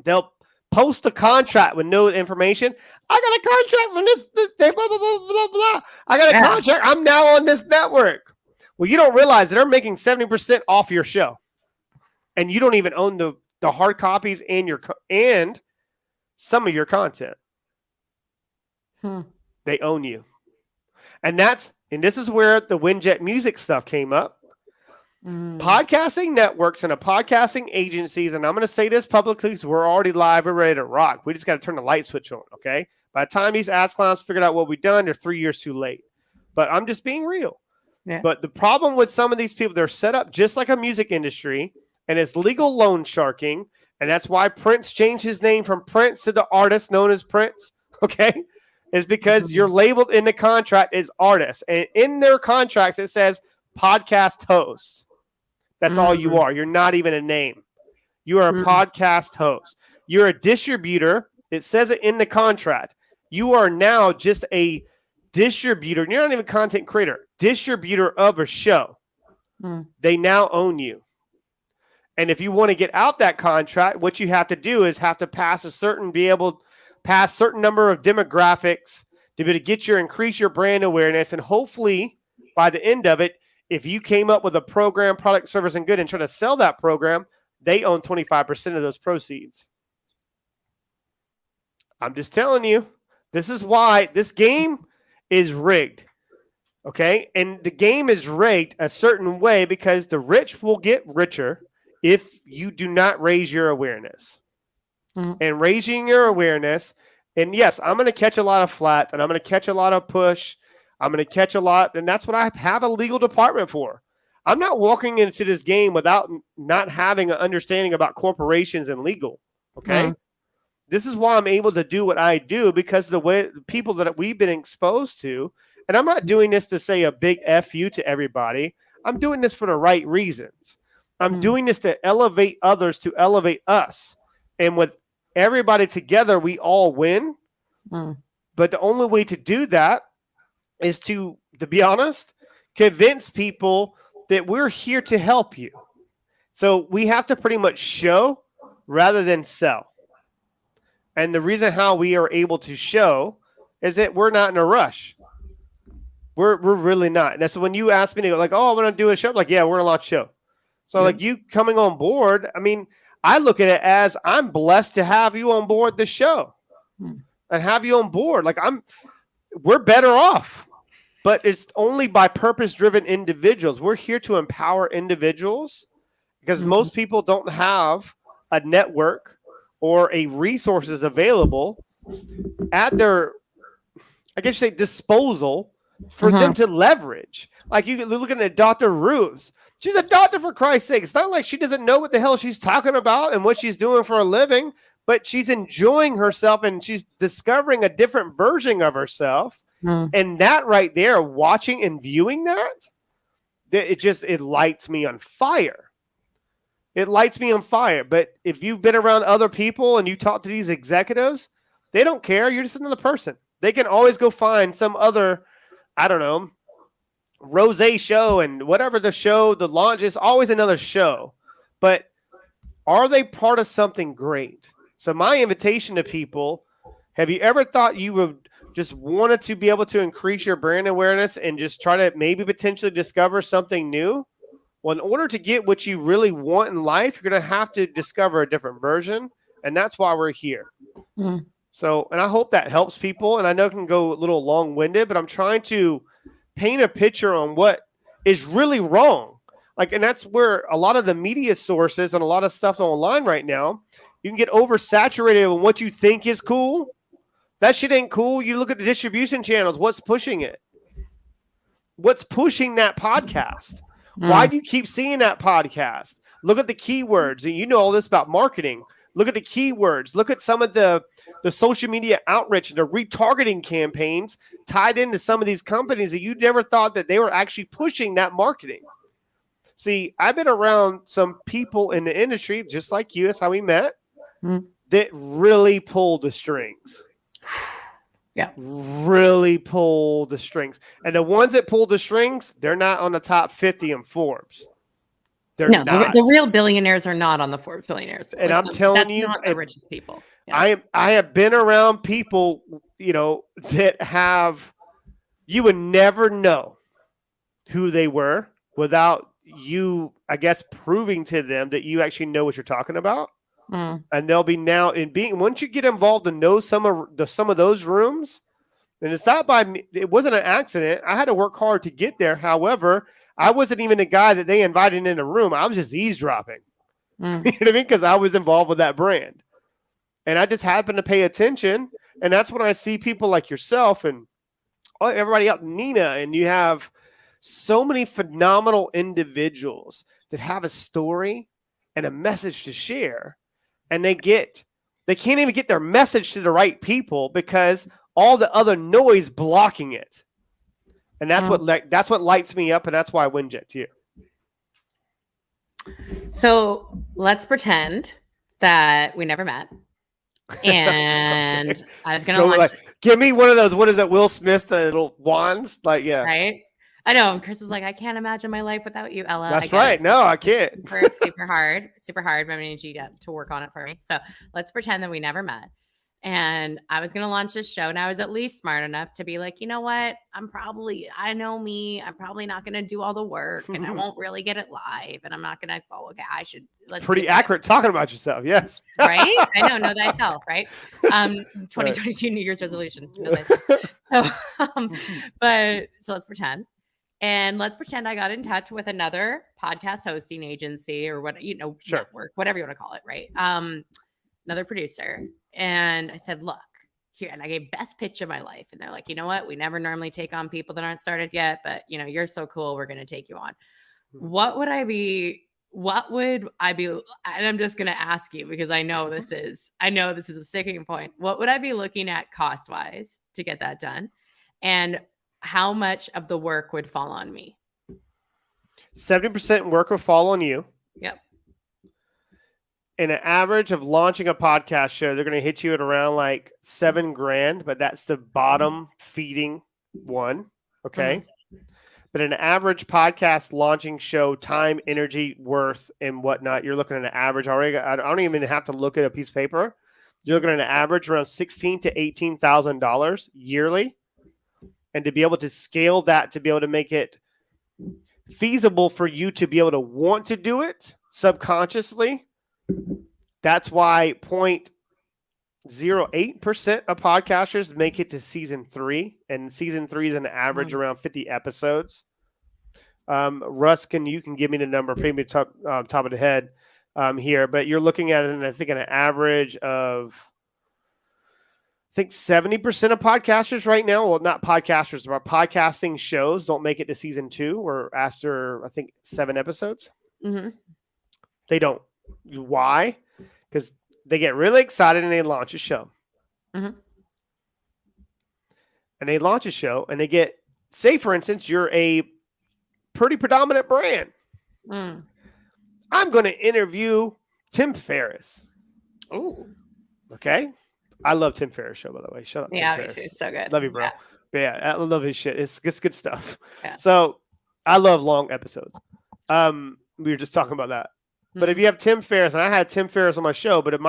Speaker 3: They'll post a contract with no information. I got a contract from this blah, blah, blah, blah, blah. I got a contract. I'm now on this network. Well, you don't realize that they're making 70% off your show. And you don't even own the hard copies and some of your content. They own you. And this is where the Winjet Music stuff came up. Podcasting networks and podcasting agencies, and I'm going to say this publicly because we're already live, we're ready to rock. We just got to turn the light switch on, okay? By the time these ass clowns figured out what we've done, they're 3 years too late. But I'm just being real.
Speaker 2: Yeah.
Speaker 3: But the problem with some of these people, they're set up just like a music industry, and it's legal loan sharking, and that's why Prince changed his name from Prince to the artist known as Prince, okay? Is because you're labeled in the contract as artist. And in their contracts, it says podcast host. That's all you are. You're not even a name. You are a podcast host. You're a distributor. It says it in the contract. You are now just a distributor. You're not even a content creator. Distributor of a show. They now own you. And if you want to get out that contract, what you have to do is have to pass certain number of demographics to be able to increase your brand awareness. And hopefully by the end of it, if you came up with a program, product, service, and good and try to sell that program, they own 25% of those proceeds. I'm just telling you, this is why this game is rigged. Okay? And the game is rigged a certain way because the rich will get richer if you do not raise your awareness. And raising your awareness, and yes, I'm going to catch a lot of flat, and I'm going to catch a lot of push. I'm going to catch a lot, and that's what I have a legal department for. I'm not walking into this game without not having an understanding about corporations and legal, okay? This is why I'm able to do what I do because of the way people that we've been exposed to, and I'm not doing this to say a big F you to everybody. I'm doing this for the right reasons. I'm doing this to elevate others, to elevate us. And with everybody together, we all win. But the only way to do that is to be honest, convince people that we're here to help you. So we have to pretty much show rather than sell. And the reason how we are able to show is that we're not in a rush. We're really not. And that's when you ask me to go like, oh, I want to do a show. I'm like, yeah, we're going to launch a show. So like you coming on board, I mean, I look at it as I'm blessed to have you on board the show and have you on board. Like we're better off. But it's only by purpose-driven individuals. We're here to empower individuals because most people don't have a network or a resources available at their, I guess you say, disposal for them to leverage. Like you're looking at Dr. Ruth. She's a doctor, for Christ's sake. It's not like she doesn't know what the hell she's talking about and what she's doing for a living, but she's enjoying herself and she's discovering a different version of herself. And that right there, watching and viewing that, it lights me on fire. It lights me on fire. But if you've been around other people and you talk to these executives, they don't care. You're just another person. They can always go find some other, I don't know, rose show and whatever the show, the launch is always another show. But are they part of something great? So my invitation to people, have you ever thought you would just wanted to be able to increase your brand awareness and just try to maybe potentially discover something new. Well, in order to get what you really want in life, you're going to have to discover a different version. And that's why we're here. So, and I hope that helps people. And I know it can go a little long-winded, but I'm trying to paint a picture on what is really wrong. Like, and that's where a lot of the media sources and a lot of stuff online right now, you can get oversaturated on what you think is cool. That shit ain't cool. You look at the distribution channels. What's pushing it? What's pushing that podcast? Why do you keep seeing that podcast? Look at the keywords. And you know all this about marketing. Look at the keywords. Look at some of the social media outreach and the retargeting campaigns tied into some of these companies that you never thought that they were actually pushing that marketing. See, I've been around some people in the industry, just like you, that's how we met, that really pulled the strings.
Speaker 2: Yeah.
Speaker 3: Really pull the strings. And the ones that pull the strings, they're not on the top 50 in Forbes. They're not.
Speaker 2: The real billionaires are not on the Forbes billionaires.
Speaker 3: And I'm telling you,
Speaker 2: not the richest people. Yeah.
Speaker 3: I have been around people, that have, you would never know who they were without you, I guess, proving to them that you actually know what you're talking about. And they'll be now once you get involved and know some of those rooms, and it's not by me, it wasn't an accident. I had to work hard to get there. However, I wasn't even the guy that they invited in the room. I was just eavesdropping. You know what I mean? Because I was involved with that brand. And I just happened to pay attention. And that's when I see people like yourself and everybody up, Nina, and you have so many phenomenal individuals that have a story and a message to share. And they can't even get their message to the right people because all the other noise blocking it. And that's what lights me up, and that's why I WinJet to you.
Speaker 2: So let's pretend that we never met. And okay. I was going to launch.
Speaker 3: Give me one of those. What is it? Will Smith, the little wands? Yeah.
Speaker 2: Right? I know. Chris is like, I can't imagine my life without you, Ella.
Speaker 3: That's right. No, I can't.
Speaker 2: Super hard. Super hard. But I need you to work on it for me. So let's pretend that we never met. And I was going to launch this show, and I was at least smart enough to be like, you know what? I know me. I'm probably not going to do all the work, and I won't really get it live. And I'm not going to, let's
Speaker 3: pretty accurate talking about yourself. Yes.
Speaker 2: Right? I know thyself, right? 2022 New Year's resolution. Know thyself. So let's pretend. And let's pretend I got in touch with another podcast hosting agency or
Speaker 3: sure.
Speaker 2: network, whatever you want to call it, right? Another producer. And I said, look, here, and I gave best pitch of my life. And they're like, you know what? We never normally take on people that aren't started yet, but you're so cool. We're going to take you on. What would I be? And I'm just going to ask you because I know this is a sticking point. What would I be looking at cost wise to get that done? And how much of the work would fall on me?
Speaker 3: 70% work will fall on you.
Speaker 2: Yep.
Speaker 3: In an average of launching a podcast show, they're going to hit you at around like $7,000, but that's the bottom feeding one. Okay. But an average podcast launching show, time, energy, worth, and whatnot, you're looking at an average already. I don't even have to look at a piece of paper. You're looking at an average around $16,000 to $18,000 yearly. And to be able to scale that, to be able to make it feasible for you to be able to want to do it subconsciously. That's why 0.08% of podcasters make it to season 3. And season 3 is an average around 50 episodes. Russ, you can give me the number, maybe top of the head here. But you're looking at it, and I think an average of 70% of podcasters right now, well, not podcasters, but podcasting shows don't make it to season 2 or after, I think, 7 episodes. They don't. Why? Because they get really excited and they launch a show. And they launch a show and they get, say, for instance, you're a pretty predominant brand. I'm going to interview Tim Ferriss.
Speaker 2: Oh.
Speaker 3: Okay. I love Tim Ferriss' show, by the way. Shut up, Tim Ferriss.
Speaker 2: It's so good.
Speaker 3: Love you, bro.
Speaker 2: Yeah.
Speaker 3: But yeah, I love his shit. It's good stuff.
Speaker 2: Yeah.
Speaker 3: So I love long episodes. We were just talking about that. But if you have Tim Ferriss, and I had Tim Ferriss on my show, but if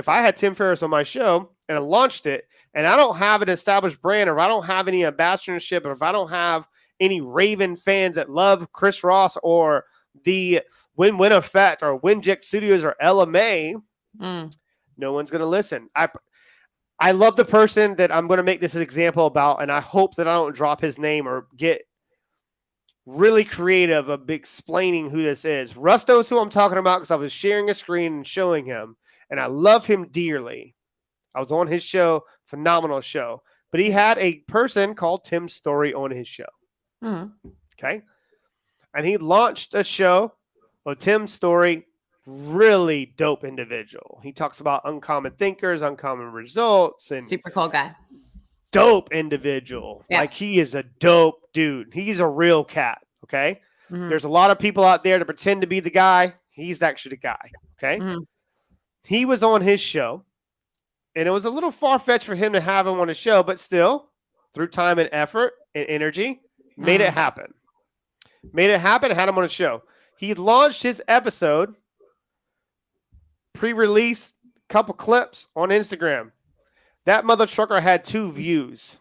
Speaker 3: I had Tim Ferriss on my show, and I launched it, and I don't have an established brand, or if I don't have any ambassadorship, or if I don't have any Raven fans that love Chris Ross or the Win-Win Effect or Winject Studios or ELLAMAE, no one's going to listen. I love the person that I'm going to make this an example about, and I hope that I don't drop his name or get really creative of explaining who this is. Russ knows who I'm talking about because I was sharing a screen and showing him, and I love him dearly. I was on his show, phenomenal show. But he had a person called Tim Story on his show. Okay? And he launched a show of Tim Story, really dope individual. He talks about uncommon thinkers, uncommon results, and
Speaker 2: super cool guy.
Speaker 3: Dope individual. Yeah. Like, he is a dope dude. He's a real cat. Okay. There's a lot of people out there to pretend to be the guy. He's actually the guy. Okay. He was on his show, and it was a little far-fetched for him to have him on his show, but still, through time and effort and energy, made it happen. Made it happen, had him on a show. He launched his episode, pre-release, couple clips on Instagram. That mother trucker had 2 views.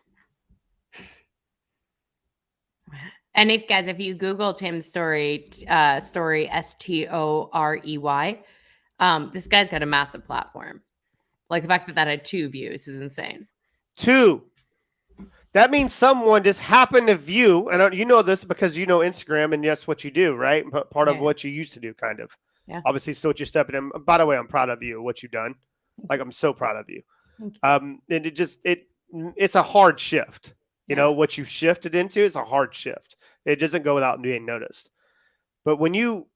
Speaker 2: And if you Google Tim's story Storey, STOREY, this guy's got a massive platform. Like, the fact that had 2 views is insane. 2. That means someone just happened to view, and you know this because you know Instagram, and that's what you do, right? Part of what you used to do, kind of. Yeah. Obviously, still what you're stepping in. By the way, I'm proud of you, what you've done. Like, I'm so proud of you. And it's a hard shift. You know, what you've shifted into is a hard shift. It doesn't go without being noticed. But when you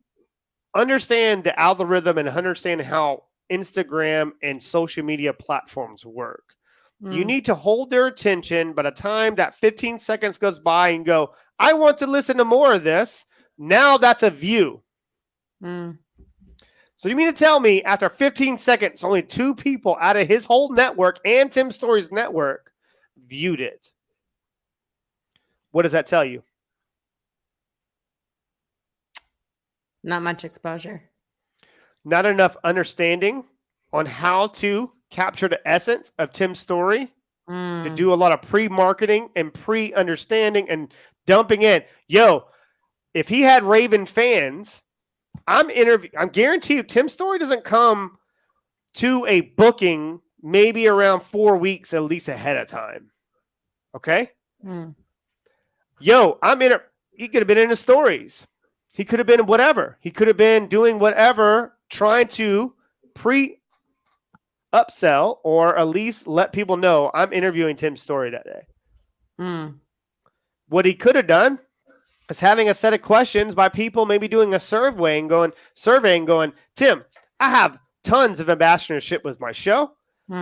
Speaker 2: understand the algorithm and understand how Instagram and social media platforms work, you need to hold their attention. By the time that 15 seconds goes by and go, I want to listen to more of this. Now that's a view. So you mean to tell me after 15 seconds, only 2 people out of his whole network and Tim Story's network viewed it? What does that tell you? Not much exposure.
Speaker 3: Not enough understanding on how to capture the essence of Tim's story, to do a lot of pre-marketing and pre-understanding and dumping in. Yo, if he had Raven fans, I'm guaranteed Tim's story doesn't come to a booking maybe around 4 weeks at least ahead of time. Okay? Yo, he could have been in the stories. He could have been whatever. He could have been doing whatever, trying to upsell or at least let people know I'm interviewing Tim's story that day. What he could have done is having a set of questions by people, maybe doing a survey and going, Tim, I have tons of ambassadorship with my show.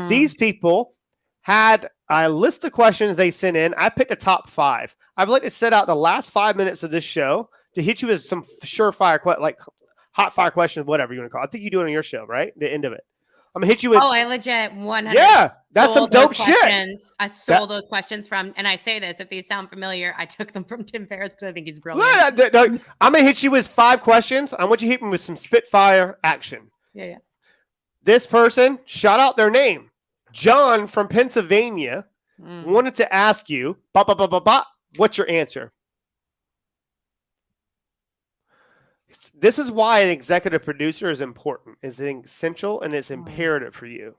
Speaker 3: These people had a list of questions they sent in. I picked the top 5. I'd like to set out the last 5 minutes of this show to hit you with some surefire, like hot fire questions, whatever you want to call it. I think you do it on your show, right? The end of it. I'm gonna hit you with.
Speaker 2: Oh, I legit 100.
Speaker 3: Yeah, that's some dope shit.
Speaker 2: I stole those questions from, and I say this, if these sound familiar, I took them from Tim Ferriss because I think he's brilliant.
Speaker 3: I'm gonna hit you with 5 questions. I want you to hit me with some spitfire action.
Speaker 2: Yeah.
Speaker 3: This person, shout out their name. John from Pennsylvania wanted to ask you, what's your answer? This is why an executive producer is important. It's essential and it's imperative for you.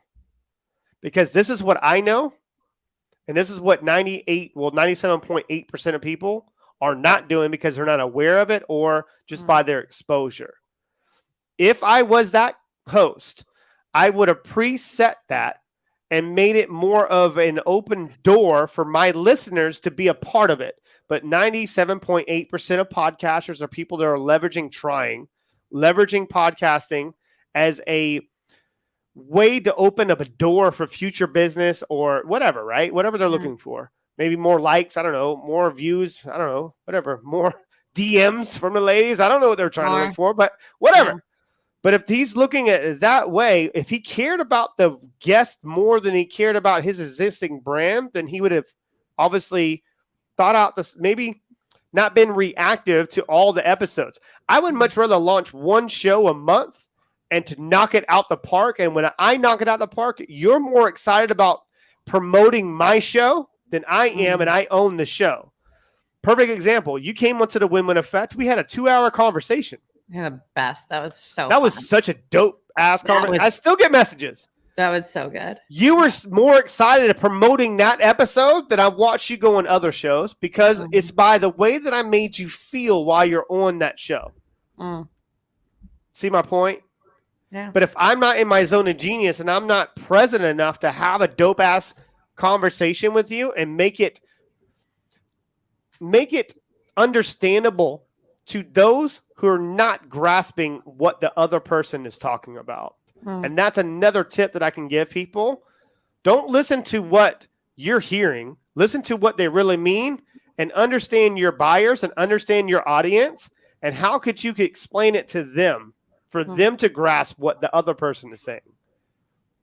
Speaker 3: Because this is what I know, and this is what 97.8% of people are not doing because they're not aware of it or just by their exposure. If I was that host, I would have preset that and made it more of an open door for my listeners to be a part of it. But 97.8% of podcasters are people that are leveraging podcasting as a way to open up a door for future business or whatever, right? Whatever they're looking for. Maybe more likes, I don't know, more views, I don't know, whatever, more DMs from the ladies. I don't know what they're trying to look for, but whatever. Yeah. But if he's looking at it that way, if he cared about the guest more than he cared about his existing brand, then he would have obviously thought out this, maybe not been reactive to all the episodes. I would much rather launch one show a month and to knock it out the park. And when I knock it out the park, you're more excited about promoting my show than I am, and I own the show. Perfect example. You came onto the Win-Win Effect. We had a 2-hour conversation.
Speaker 2: You're the best. That was so
Speaker 3: That was such a dope ass conversation. I still get messages.
Speaker 2: That was so good.
Speaker 3: You were more excited at promoting that episode than I watched you go on other shows, because it's by the way that I made you feel while you're on that show. See my point?
Speaker 2: Yeah.
Speaker 3: But if I'm not in my zone of genius and I'm not present enough to have a dope ass conversation with you and make it understandable to those who are not grasping what the other person is talking about. And that's another tip that I can give people. Don't listen to what you're hearing. Listen to what they really mean, and understand your buyers and understand your audience, and how could you explain it to them for them to grasp what the other person is saying.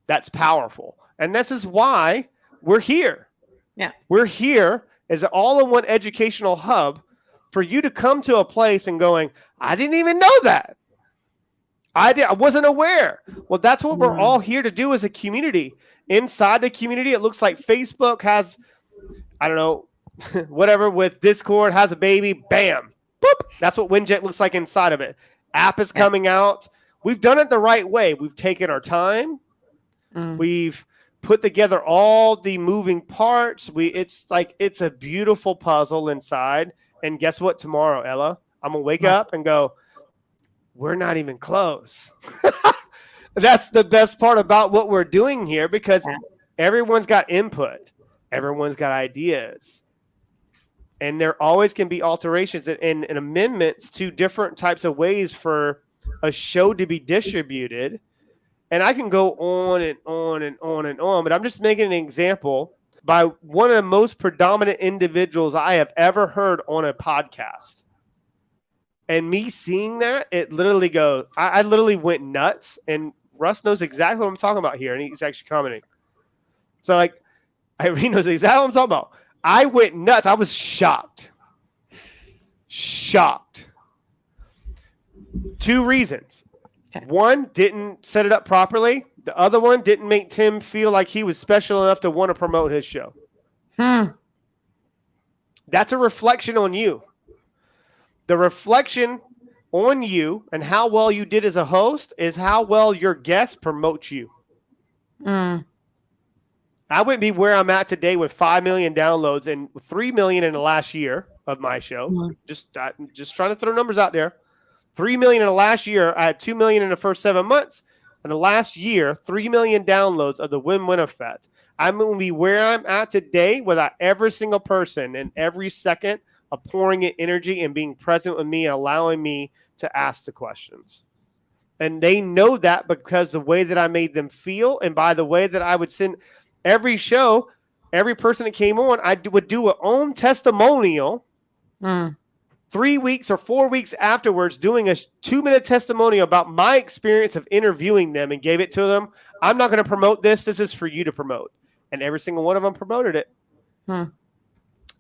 Speaker 3: That's powerful. And this is why we're here.
Speaker 2: Yeah.
Speaker 3: We're here as an all-in-one educational hub for you to come to a place and going, I didn't even know that. I wasn't aware. Well, that's what we're all here to do as a community. Inside the community, it looks like Facebook has, I don't know, whatever, with Discord has a baby. Bam. Boop. That's what WinJet looks like inside of it. App is coming out. We've done it the right way. We've taken our time. We've put together all the moving parts. It's a beautiful puzzle inside. And guess what? Tomorrow, Ella, I'm going to wake up and go, we're not even close. That's the best part about what we're doing here, because everyone's got input. Everyone's got ideas. And there always can be alterations and amendments to different types of ways for a show to be distributed. And I can go on and on and on and on, but I'm just making an example by one of the most predominant individuals I have ever heard on a podcast. And me seeing that, it literally goes, I literally went nuts. And Russ knows exactly what I'm talking about here. And he's actually commenting. So, like, Irene knows exactly what I'm talking about. I went nuts. I was shocked. Shocked. 2 reasons.
Speaker 2: Okay.
Speaker 3: One, didn't set it up properly. The other one didn't make Tim feel like he was special enough to want to promote his show. That's a reflection on you. The reflection on you and how well you did as a host is how well your guests promote you. I wouldn't be where I'm at today with 5 million downloads and 3 million in the last year of my show. Just trying to throw numbers out there. 3 million in the last year. I had 2 million in the first 7 months. In the last year, 3 million downloads of the Win-Win Effect. I'm going to be where I'm at today without every single person and every second of pouring in energy and being present with me, allowing me to ask the questions. And they know that because the way that I made them feel, and by the way that I would send every show, every person that came on, I would do an own testimonial 3 weeks or 4 weeks afterwards, doing a 2-minute testimonial about my experience of interviewing them, and gave it to them. I'm not going to promote this. This is for you to promote. And every single one of them promoted it.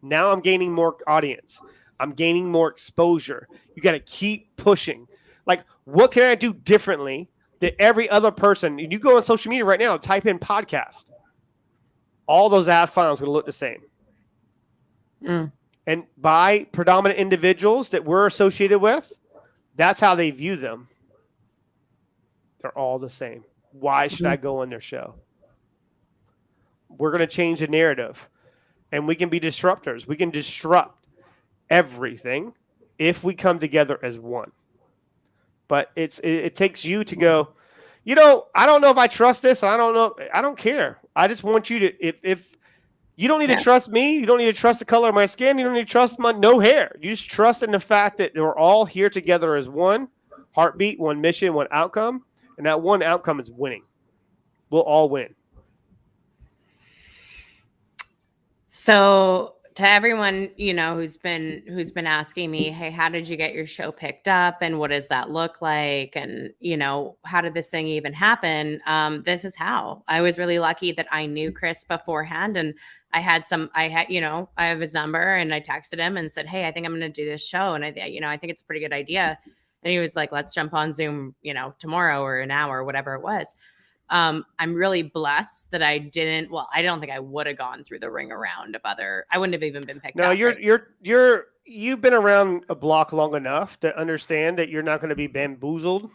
Speaker 3: Now I'm gaining more audience. I'm gaining more exposure. You got to keep pushing. Like, what can I do differently than every other person? You go on social media right now, type in podcast. All those ass clowns are going to look the same. And by predominant individuals that we're associated with, that's how they view them. They're all the same. Why should I go on their show? We're going to change the narrative. And we can be disruptors. We can disrupt everything if we come together as one. But it takes you to go, I don't know if I trust this. I don't know. I don't care. I just want you to, if you don't need to trust me, you don't need to trust the color of my skin, you don't need to trust my no hair. You just trust in the fact that we're all here together as one heartbeat, one mission, one outcome. And that one outcome is winning. We'll all win.
Speaker 2: So to everyone, who's been asking me, hey, how did you get your show picked up? And what does that look like? And, how did this thing even happen? This is how. I was really lucky that I knew Chris beforehand, and I have his number, and I texted him and said, hey, I think I'm going to do this show. And I think it's a pretty good idea. And he was like, let's jump on Zoom, tomorrow or an hour, whatever it was. I'm really blessed that I didn't. Well, I don't think I would have gone through the ring around of I wouldn't have even been picked up.
Speaker 3: No, you've been around a block long enough to understand that you're not going to be bamboozled.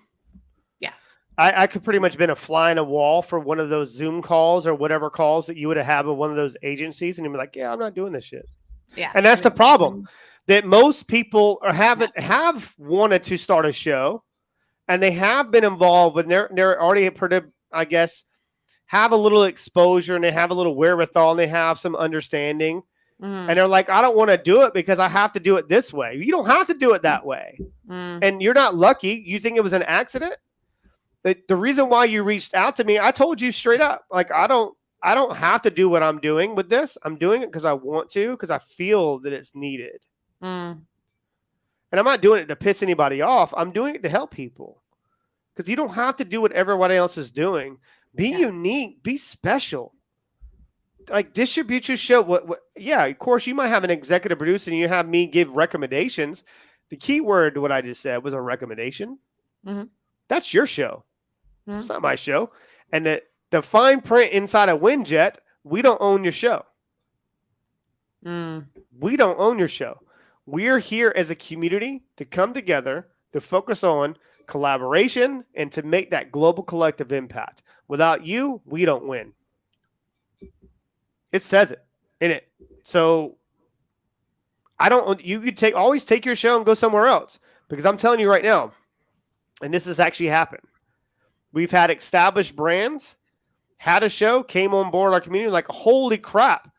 Speaker 2: Yeah.
Speaker 3: I could pretty much been a fly in a wall for one of those Zoom calls or whatever calls that you would have had with one of those agencies, and you'd be like, yeah, I'm not doing this shit.
Speaker 2: Yeah.
Speaker 3: And that's the problem, that most people have wanted to start a show, and they have been involved, and they're already I guess, have a little exposure, and they have a little wherewithal, and they have some understanding. And they're like, I don't want to do it because I have to do it this way. You don't have to do it that way. And you're not lucky. You think it was an accident? The reason why you reached out to me, I told you straight up, like, I don't have to do what I'm doing with this. I'm doing it because I want to, because I feel that it's needed. And I'm not doing it to piss anybody off. I'm doing it to help people. Because you don't have to do what everybody else is doing. Be unique. Be special. Like, distribute your show. Yeah, of course, you might have an executive producer and you have me give recommendations. The key word to what I just said was a recommendation. That's your show. It's not my show. And the fine print inside of WinJet, we don't own your show. We don't own your show. We're here as a community to come together to focus on collaboration and to make that global collective impact. Without you, we don't win. It says it in it. So you could always take your show and go somewhere else, because I'm telling you right now, and this has actually happened. We've had established brands, had a show, came on board our community, like, holy crap.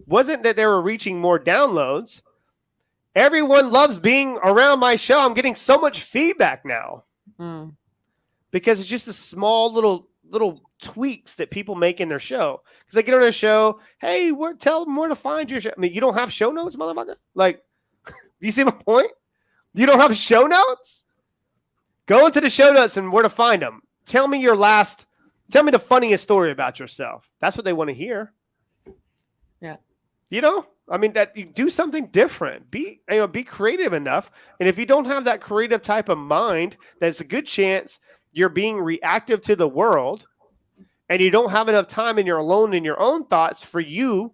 Speaker 3: Wasn't that they were reaching more downloads. Everyone loves being around my show. I'm getting so much feedback now. Because it's just a small little tweaks that people make in their show. Because they get on their show, hey, tell them where to find your show. I mean, you don't have show notes, motherfucker? Like, do you see my point? You don't have show notes? Go into the show notes and where to find them. Tell me the funniest story about yourself. That's what they want to hear.
Speaker 2: Yeah.
Speaker 3: I mean, that you do something different. Be creative enough. And if you don't have that creative type of mind, there's a good chance you're being reactive to the world, and you don't have enough time and you're alone in your own thoughts for you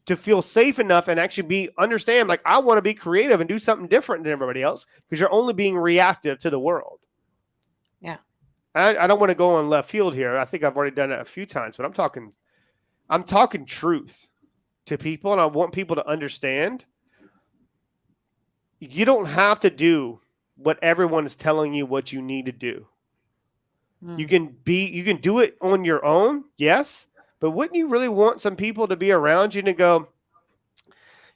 Speaker 3: to feel safe enough and actually understand, like, I want to be creative and do something different than everybody else, because you're only being reactive to the world.
Speaker 2: Yeah.
Speaker 3: I don't want to go on left field here. I think I've already done it a few times, but I'm talking truth to people, and I want people to understand you don't have to do what everyone is telling you what you need to do. You can do it on your own, yes, but wouldn't you really want some people to be around you to go,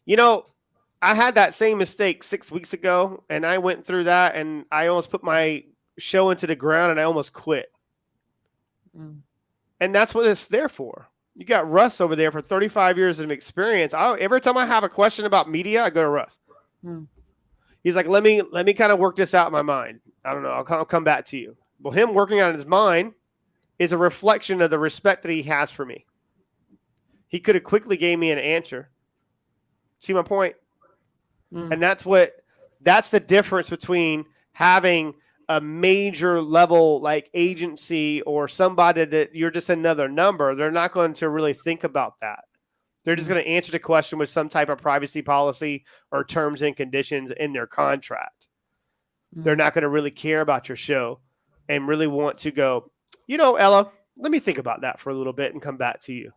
Speaker 3: I had that same mistake 6 weeks ago, and I went through that, and I almost put my show into the ground, and I almost quit. And that's what it's there for. You got Russ over there for 35 years of experience. Every time I have a question about media, I go to Russ. He's like, let me kind of work this out in my mind. I don't know. I'll come back to you. Well, him working on his mind is a reflection of the respect that he has for me. He could have quickly gave me an answer. See my point? And that's the difference between having a major level like agency or somebody that you're just another number. They're not going to really think about that. They're just going to answer the question with some type of privacy policy or terms and conditions in their contract. They're not going to really care about your show and really want to go, Ella, let me think about that for a little bit and come back to you.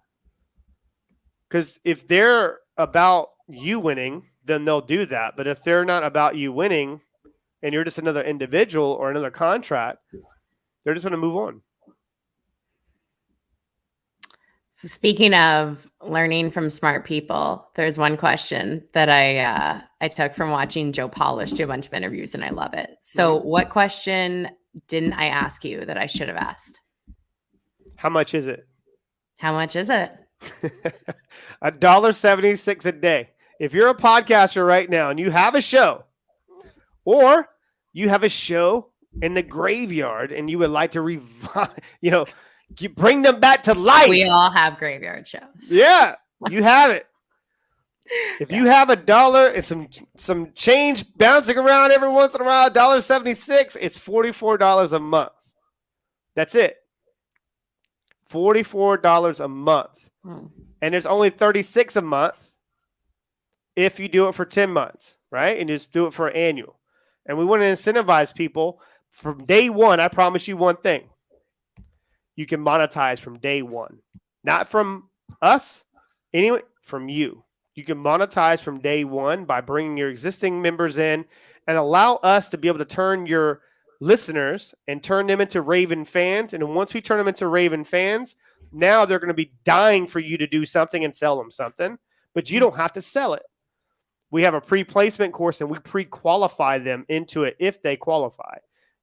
Speaker 3: Because if they're about you winning, then they'll do that. But if they're not about you winning and you're just another individual or another contract, they're just going to move on.
Speaker 2: So speaking of learning from smart people, there's one question that I took from watching Joe Polish do a bunch of interviews, and I love it. So what question didn't I ask you that I should have asked?
Speaker 3: How much is it?
Speaker 2: How much is it?
Speaker 3: $1.76 a day. If you're a podcaster right now and you have a show, or you have a show in the graveyard and you would like to revive, bring them back to life.
Speaker 2: We all have graveyard shows.
Speaker 3: Yeah, you have it. If you have $1 and some change bouncing around every once in a while, $1.76, it's $44 a month. That's it. $44 a month. And there's only 36 a month if you do it for 10 months, right? And just do it for an annual. And we want to incentivize people from day one. I promise you one thing. You can monetize from day one. Not from us, anyway, from you. You can monetize from day one by bringing your existing members in and allow us to be able to turn your listeners and turn them into Raven fans. And once we turn them into Raven fans, now they're going to be dying for you to do something and sell them something, but you don't have to sell it. We have a pre-placement course and we pre-qualify them into it if they qualify.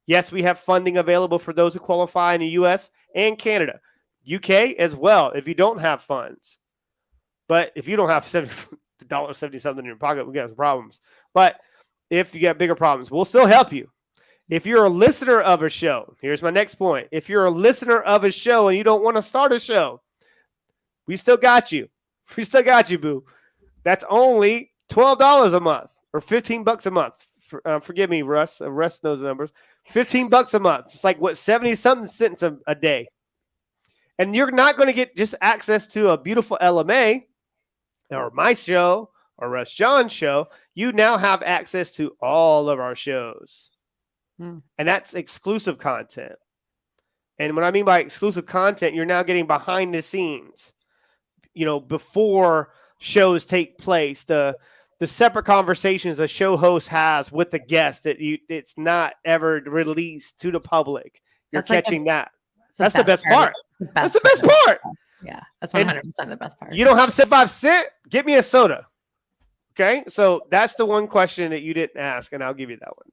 Speaker 3: Yes, we have funding available for those who qualify in the US and Canada, UK as well, if you don't have funds. But if you don't have $70 something in your pocket, we got some problems. But if you got bigger problems, we'll still help you. If you're a listener of a show, here's my next point. If you're a listener of a show and you don't want to start a show, we still got you. We still got you, boo. That's only $12 a month or $15 a month. Forgive me, Russ. Russ knows the numbers. $15 a month. It's like, what, 70-something cents a day. And you're not going to get just access to a beautiful ELLAMAE or my show or Russ John's show. You now have access to all of our shows. And that's exclusive content. And what I mean by exclusive content, you're now getting behind the scenes, before shows take place, the separate conversations a show host has with the guest that it's not ever released to the public. You're catching that. That's the best part. That's the best part.
Speaker 2: Yeah, that's 100% the best part.
Speaker 3: You don't have 75 cents? Get me a soda. Okay, so that's the one question that you didn't ask, and I'll give you that one.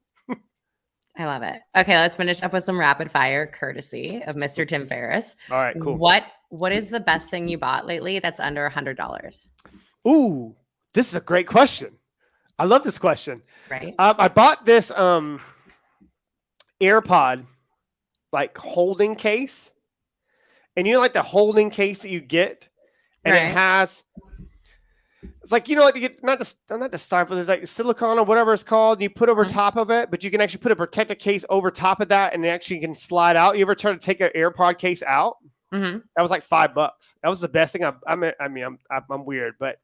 Speaker 2: I love it. Okay, let's finish up with some rapid fire courtesy of Mr. Tim Ferriss.
Speaker 3: All right, cool.
Speaker 2: What is the best thing you bought lately that's under $100?
Speaker 3: Ooh, this is a great question. I love this question.
Speaker 2: Right.
Speaker 3: I bought this AirPod holding case, and like the holding case that you get, and it has. It's like, you get not the styrofoam, it's like silicone or whatever it's called. You put over top of it, but you can actually put a protective case over top of that, and it actually can slide out. You ever try to take an AirPod case out? That was like $5. That was the best thing. I'm weird, but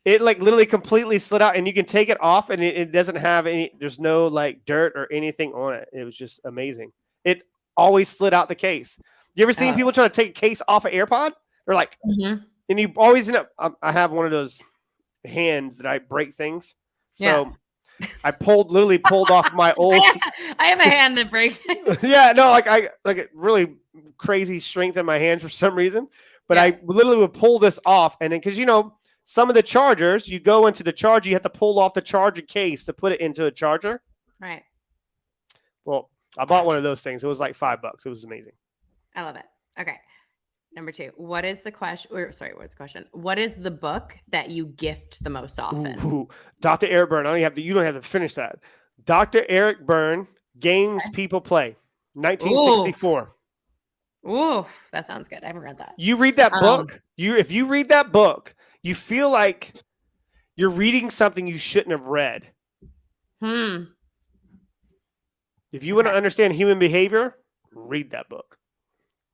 Speaker 3: it literally completely slid out, and you can take it off, and it doesn't have any. There's no dirt or anything on it. It was just amazing. It always slid out the case. You ever seen people trying to take a case off an AirPod? They're like. And you always end up, I have one of those hands that I break things. So I literally pulled off my old.
Speaker 2: I have a hand that breaks things.
Speaker 3: Yeah, no, I really crazy strength in my hands for some reason. But I literally would pull this off. And then, because, some of the chargers, you go into the charger, you have to pull off the charger case to put it into a charger.
Speaker 2: Right.
Speaker 3: Well, I bought one of those things. It was like $5. It was amazing.
Speaker 2: I love it. Okay. Number 2, what is the question? What's the question? What is the book that you gift the most often?
Speaker 3: Ooh, Dr. Eric Berne. You don't have to finish that. Dr. Eric Berne, Games People Play, 1964.
Speaker 2: Ooh, that sounds good. I haven't read that.
Speaker 3: You read that book. If you read that book, you feel like you're reading something you shouldn't have read. If you want to understand human behavior, read that book.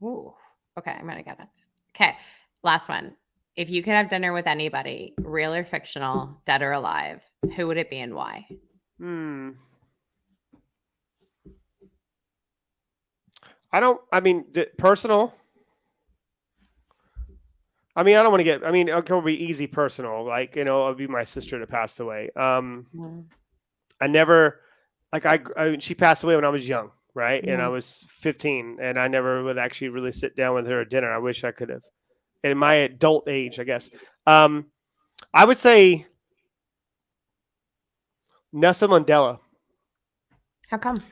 Speaker 2: Ooh. Okay, I'm going to get that. Okay, last one. If you could have dinner with anybody, real or fictional, dead or alive, who would it be and why?
Speaker 3: Personal. I don't want to get, it could be easy personal. It'll be my sister that passed away. I never, she passed away when I was young. Right. And I was 15 and I never would actually really sit down with her at dinner. I wish I could have in my adult age, I guess. I would say Nelson Mandela.
Speaker 2: How come?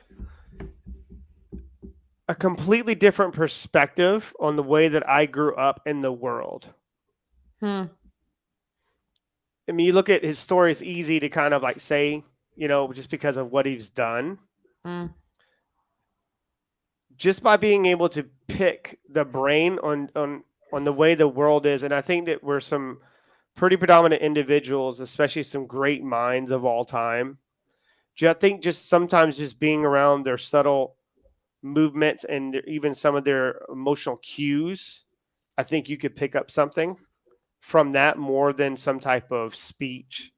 Speaker 3: A completely different perspective on the way that I grew up in the world. You look at his story, it's easy to kind of say, just because of what he's done. Just by being able to pick the brain on the way the world is. And I think that we're some pretty predominant individuals, especially some great minds of all time. I think just sometimes just being around their subtle movements and even some of their emotional cues, I think you could pick up something from that more than some type of speech.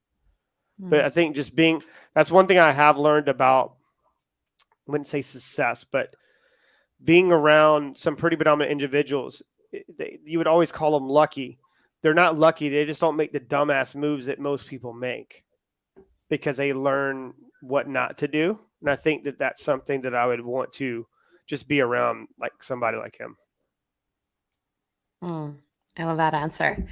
Speaker 3: But I think just that's one thing I have learned about, I wouldn't say success, but being around some pretty predominant individuals, you would always call them lucky. They're not lucky. They just don't make the dumbass moves that most people make because they learn what not to do. And I think that that's something that I would want to just be around, like somebody like him.
Speaker 2: I love that answer.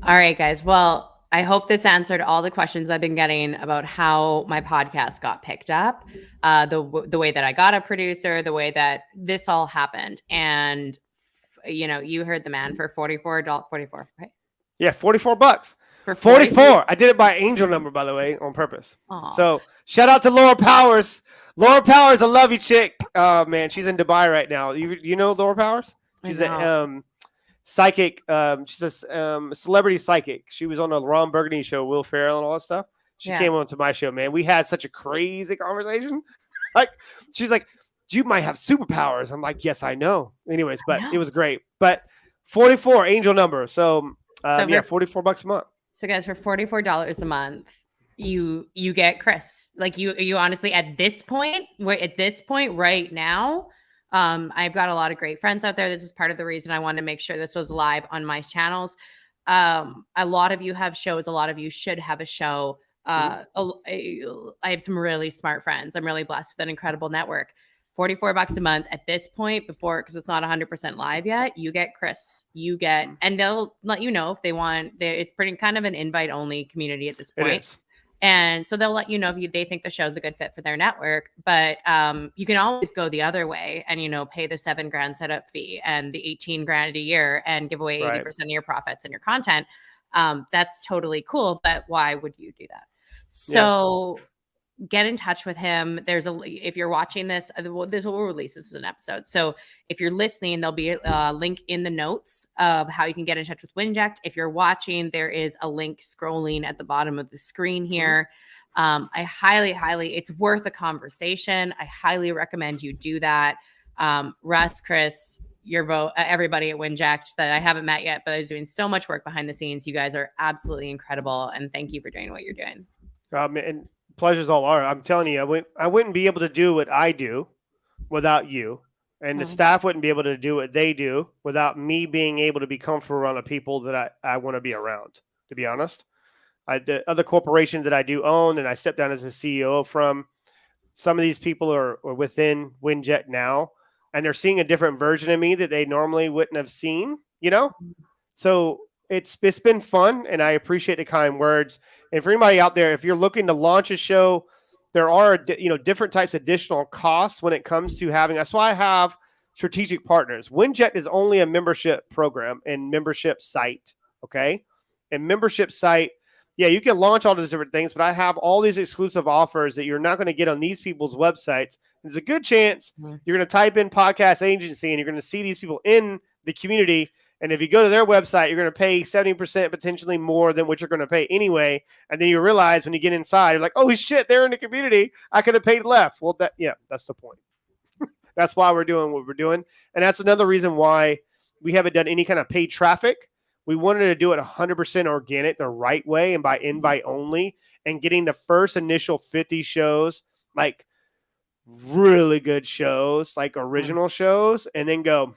Speaker 2: All right, guys. Well, I hope this answered all the questions I've been getting about how my podcast got picked up, the way that I got a producer, the way that this all happened. And, you heard the man for $44, right?
Speaker 3: Yeah, $44.
Speaker 2: For
Speaker 3: 44. I did it by angel number, by the way, on purpose.
Speaker 2: Aww.
Speaker 3: So shout out to Laura Powers. Laura Powers, I love you, chick. Oh, man, she's in Dubai right now. You know Laura Powers? She's a psychic. She's a celebrity psychic. She was on the Ron Burgundy show, Will Ferrell, and all that stuff. She came on to my show, man. We had such a crazy conversation. She's like, you might have superpowers. I'm like, yes, I know. Anyways, but it was great. But 44, angel number. So $44 a month.
Speaker 2: So guys, for $44 a month, you get Chris. Like you honestly at this point right now, I've got a lot of great friends out there. This is part of the reason I wanted to make sure this was live on my channels. A lot of you have shows. A lot of you should have a show. I have some really smart friends. I'm really blessed with an incredible network. $44 a month at this point, because it's not 100% live yet, you get Chris. You get, and they'll let you know if they want. It's pretty kind of an invite only community at this point. And so they'll let you know if they think the show's a good fit for their network. But you can always go the other way and, pay the $7,000 setup fee and the $18,000 a year and give away 80% of your profits and your content. That's totally cool. But why would you do that? So get in touch with him. If you're watching this, we'll release this as an episode. So if you're listening, there'll be a link in the notes of how you can get in touch with Winject. If you're watching, there is a link scrolling at the bottom of the screen here. I highly, it's worth a conversation. I highly recommend you do that. Russ, Chris, you're both, everybody at Winject that I haven't met yet, but is doing so much work behind the scenes. You guys are absolutely incredible. And thank you for doing what you're doing.
Speaker 3: And pleasure's all ours. I'm telling you, I wouldn't be able to do what I do without you. And the staff wouldn't be able to do what they do without me being able to be comfortable around the people that I want to be around, to be honest. The other corporations that I do own and I step down as a CEO from, some of these people are within Winject now, and they're seeing a different version of me that they normally wouldn't have seen, So it's been fun, and I appreciate the kind words. And for anybody out there, if you're looking to launch a show, there are different types of additional costs when it comes to having. That's why I have strategic partners. Winject is only a membership program and membership site. Okay, and membership site, you can launch all these different things, but I have all these exclusive offers that you're not going to get on these people's websites. There's a good chance you're going to type in podcast agency, and you're going to see these people in the community. And if you go to their website, you're going to pay 70% potentially more than what you're going to pay anyway. And then you realize when you get inside, you're like, oh shit, they're in the community. I could have paid less. Well, that's the point. That's why we're doing what we're doing. And that's another reason why we haven't done any kind of paid traffic. We wanted to do it 100% organic, the right way, and by invite only, and getting the first initial 50 shows, like really good shows, like original shows, and then go,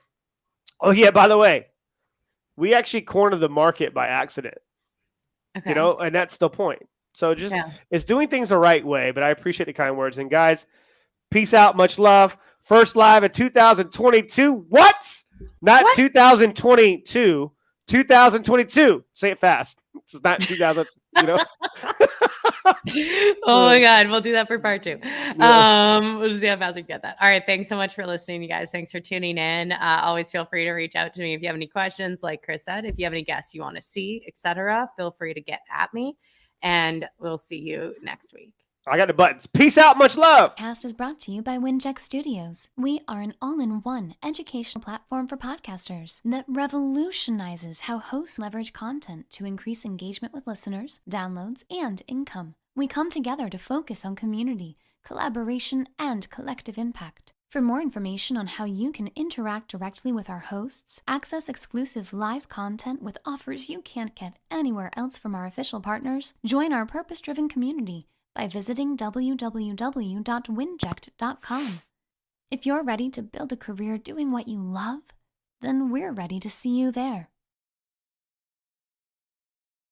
Speaker 3: oh yeah, by the way, we actually cornered the market by accident, and that's the point. So it's doing things the right way, but I appreciate the kind words. And guys, peace out. Much love. First live in 2022. What? Not 2022. 2022. Say it fast. It's not 2000,
Speaker 2: Oh my God. We'll do that for part 2. We'll just see how fast we get that. All right. Thanks so much for listening, you guys. Thanks for tuning in. Always feel free to reach out to me if you have any questions. Like Chris said, if you have any guests you want to see, etc., feel free to get at me, and we'll see you next week.
Speaker 3: I got the buttons. Peace out. Much love.
Speaker 4: Podcast is brought to you by 𝐿AMAE Studios. We are an all-in-one educational platform for podcasters that revolutionizes how hosts leverage content to increase engagement with listeners, downloads, and income. We come together to focus on community, collaboration, and collective impact. For more information on how you can interact directly with our hosts, access exclusive live content with offers you can't get anywhere else from our official partners, join our purpose-driven community by visiting www.winject.com. If you're ready to build a career doing what you love, then we're ready to see you there.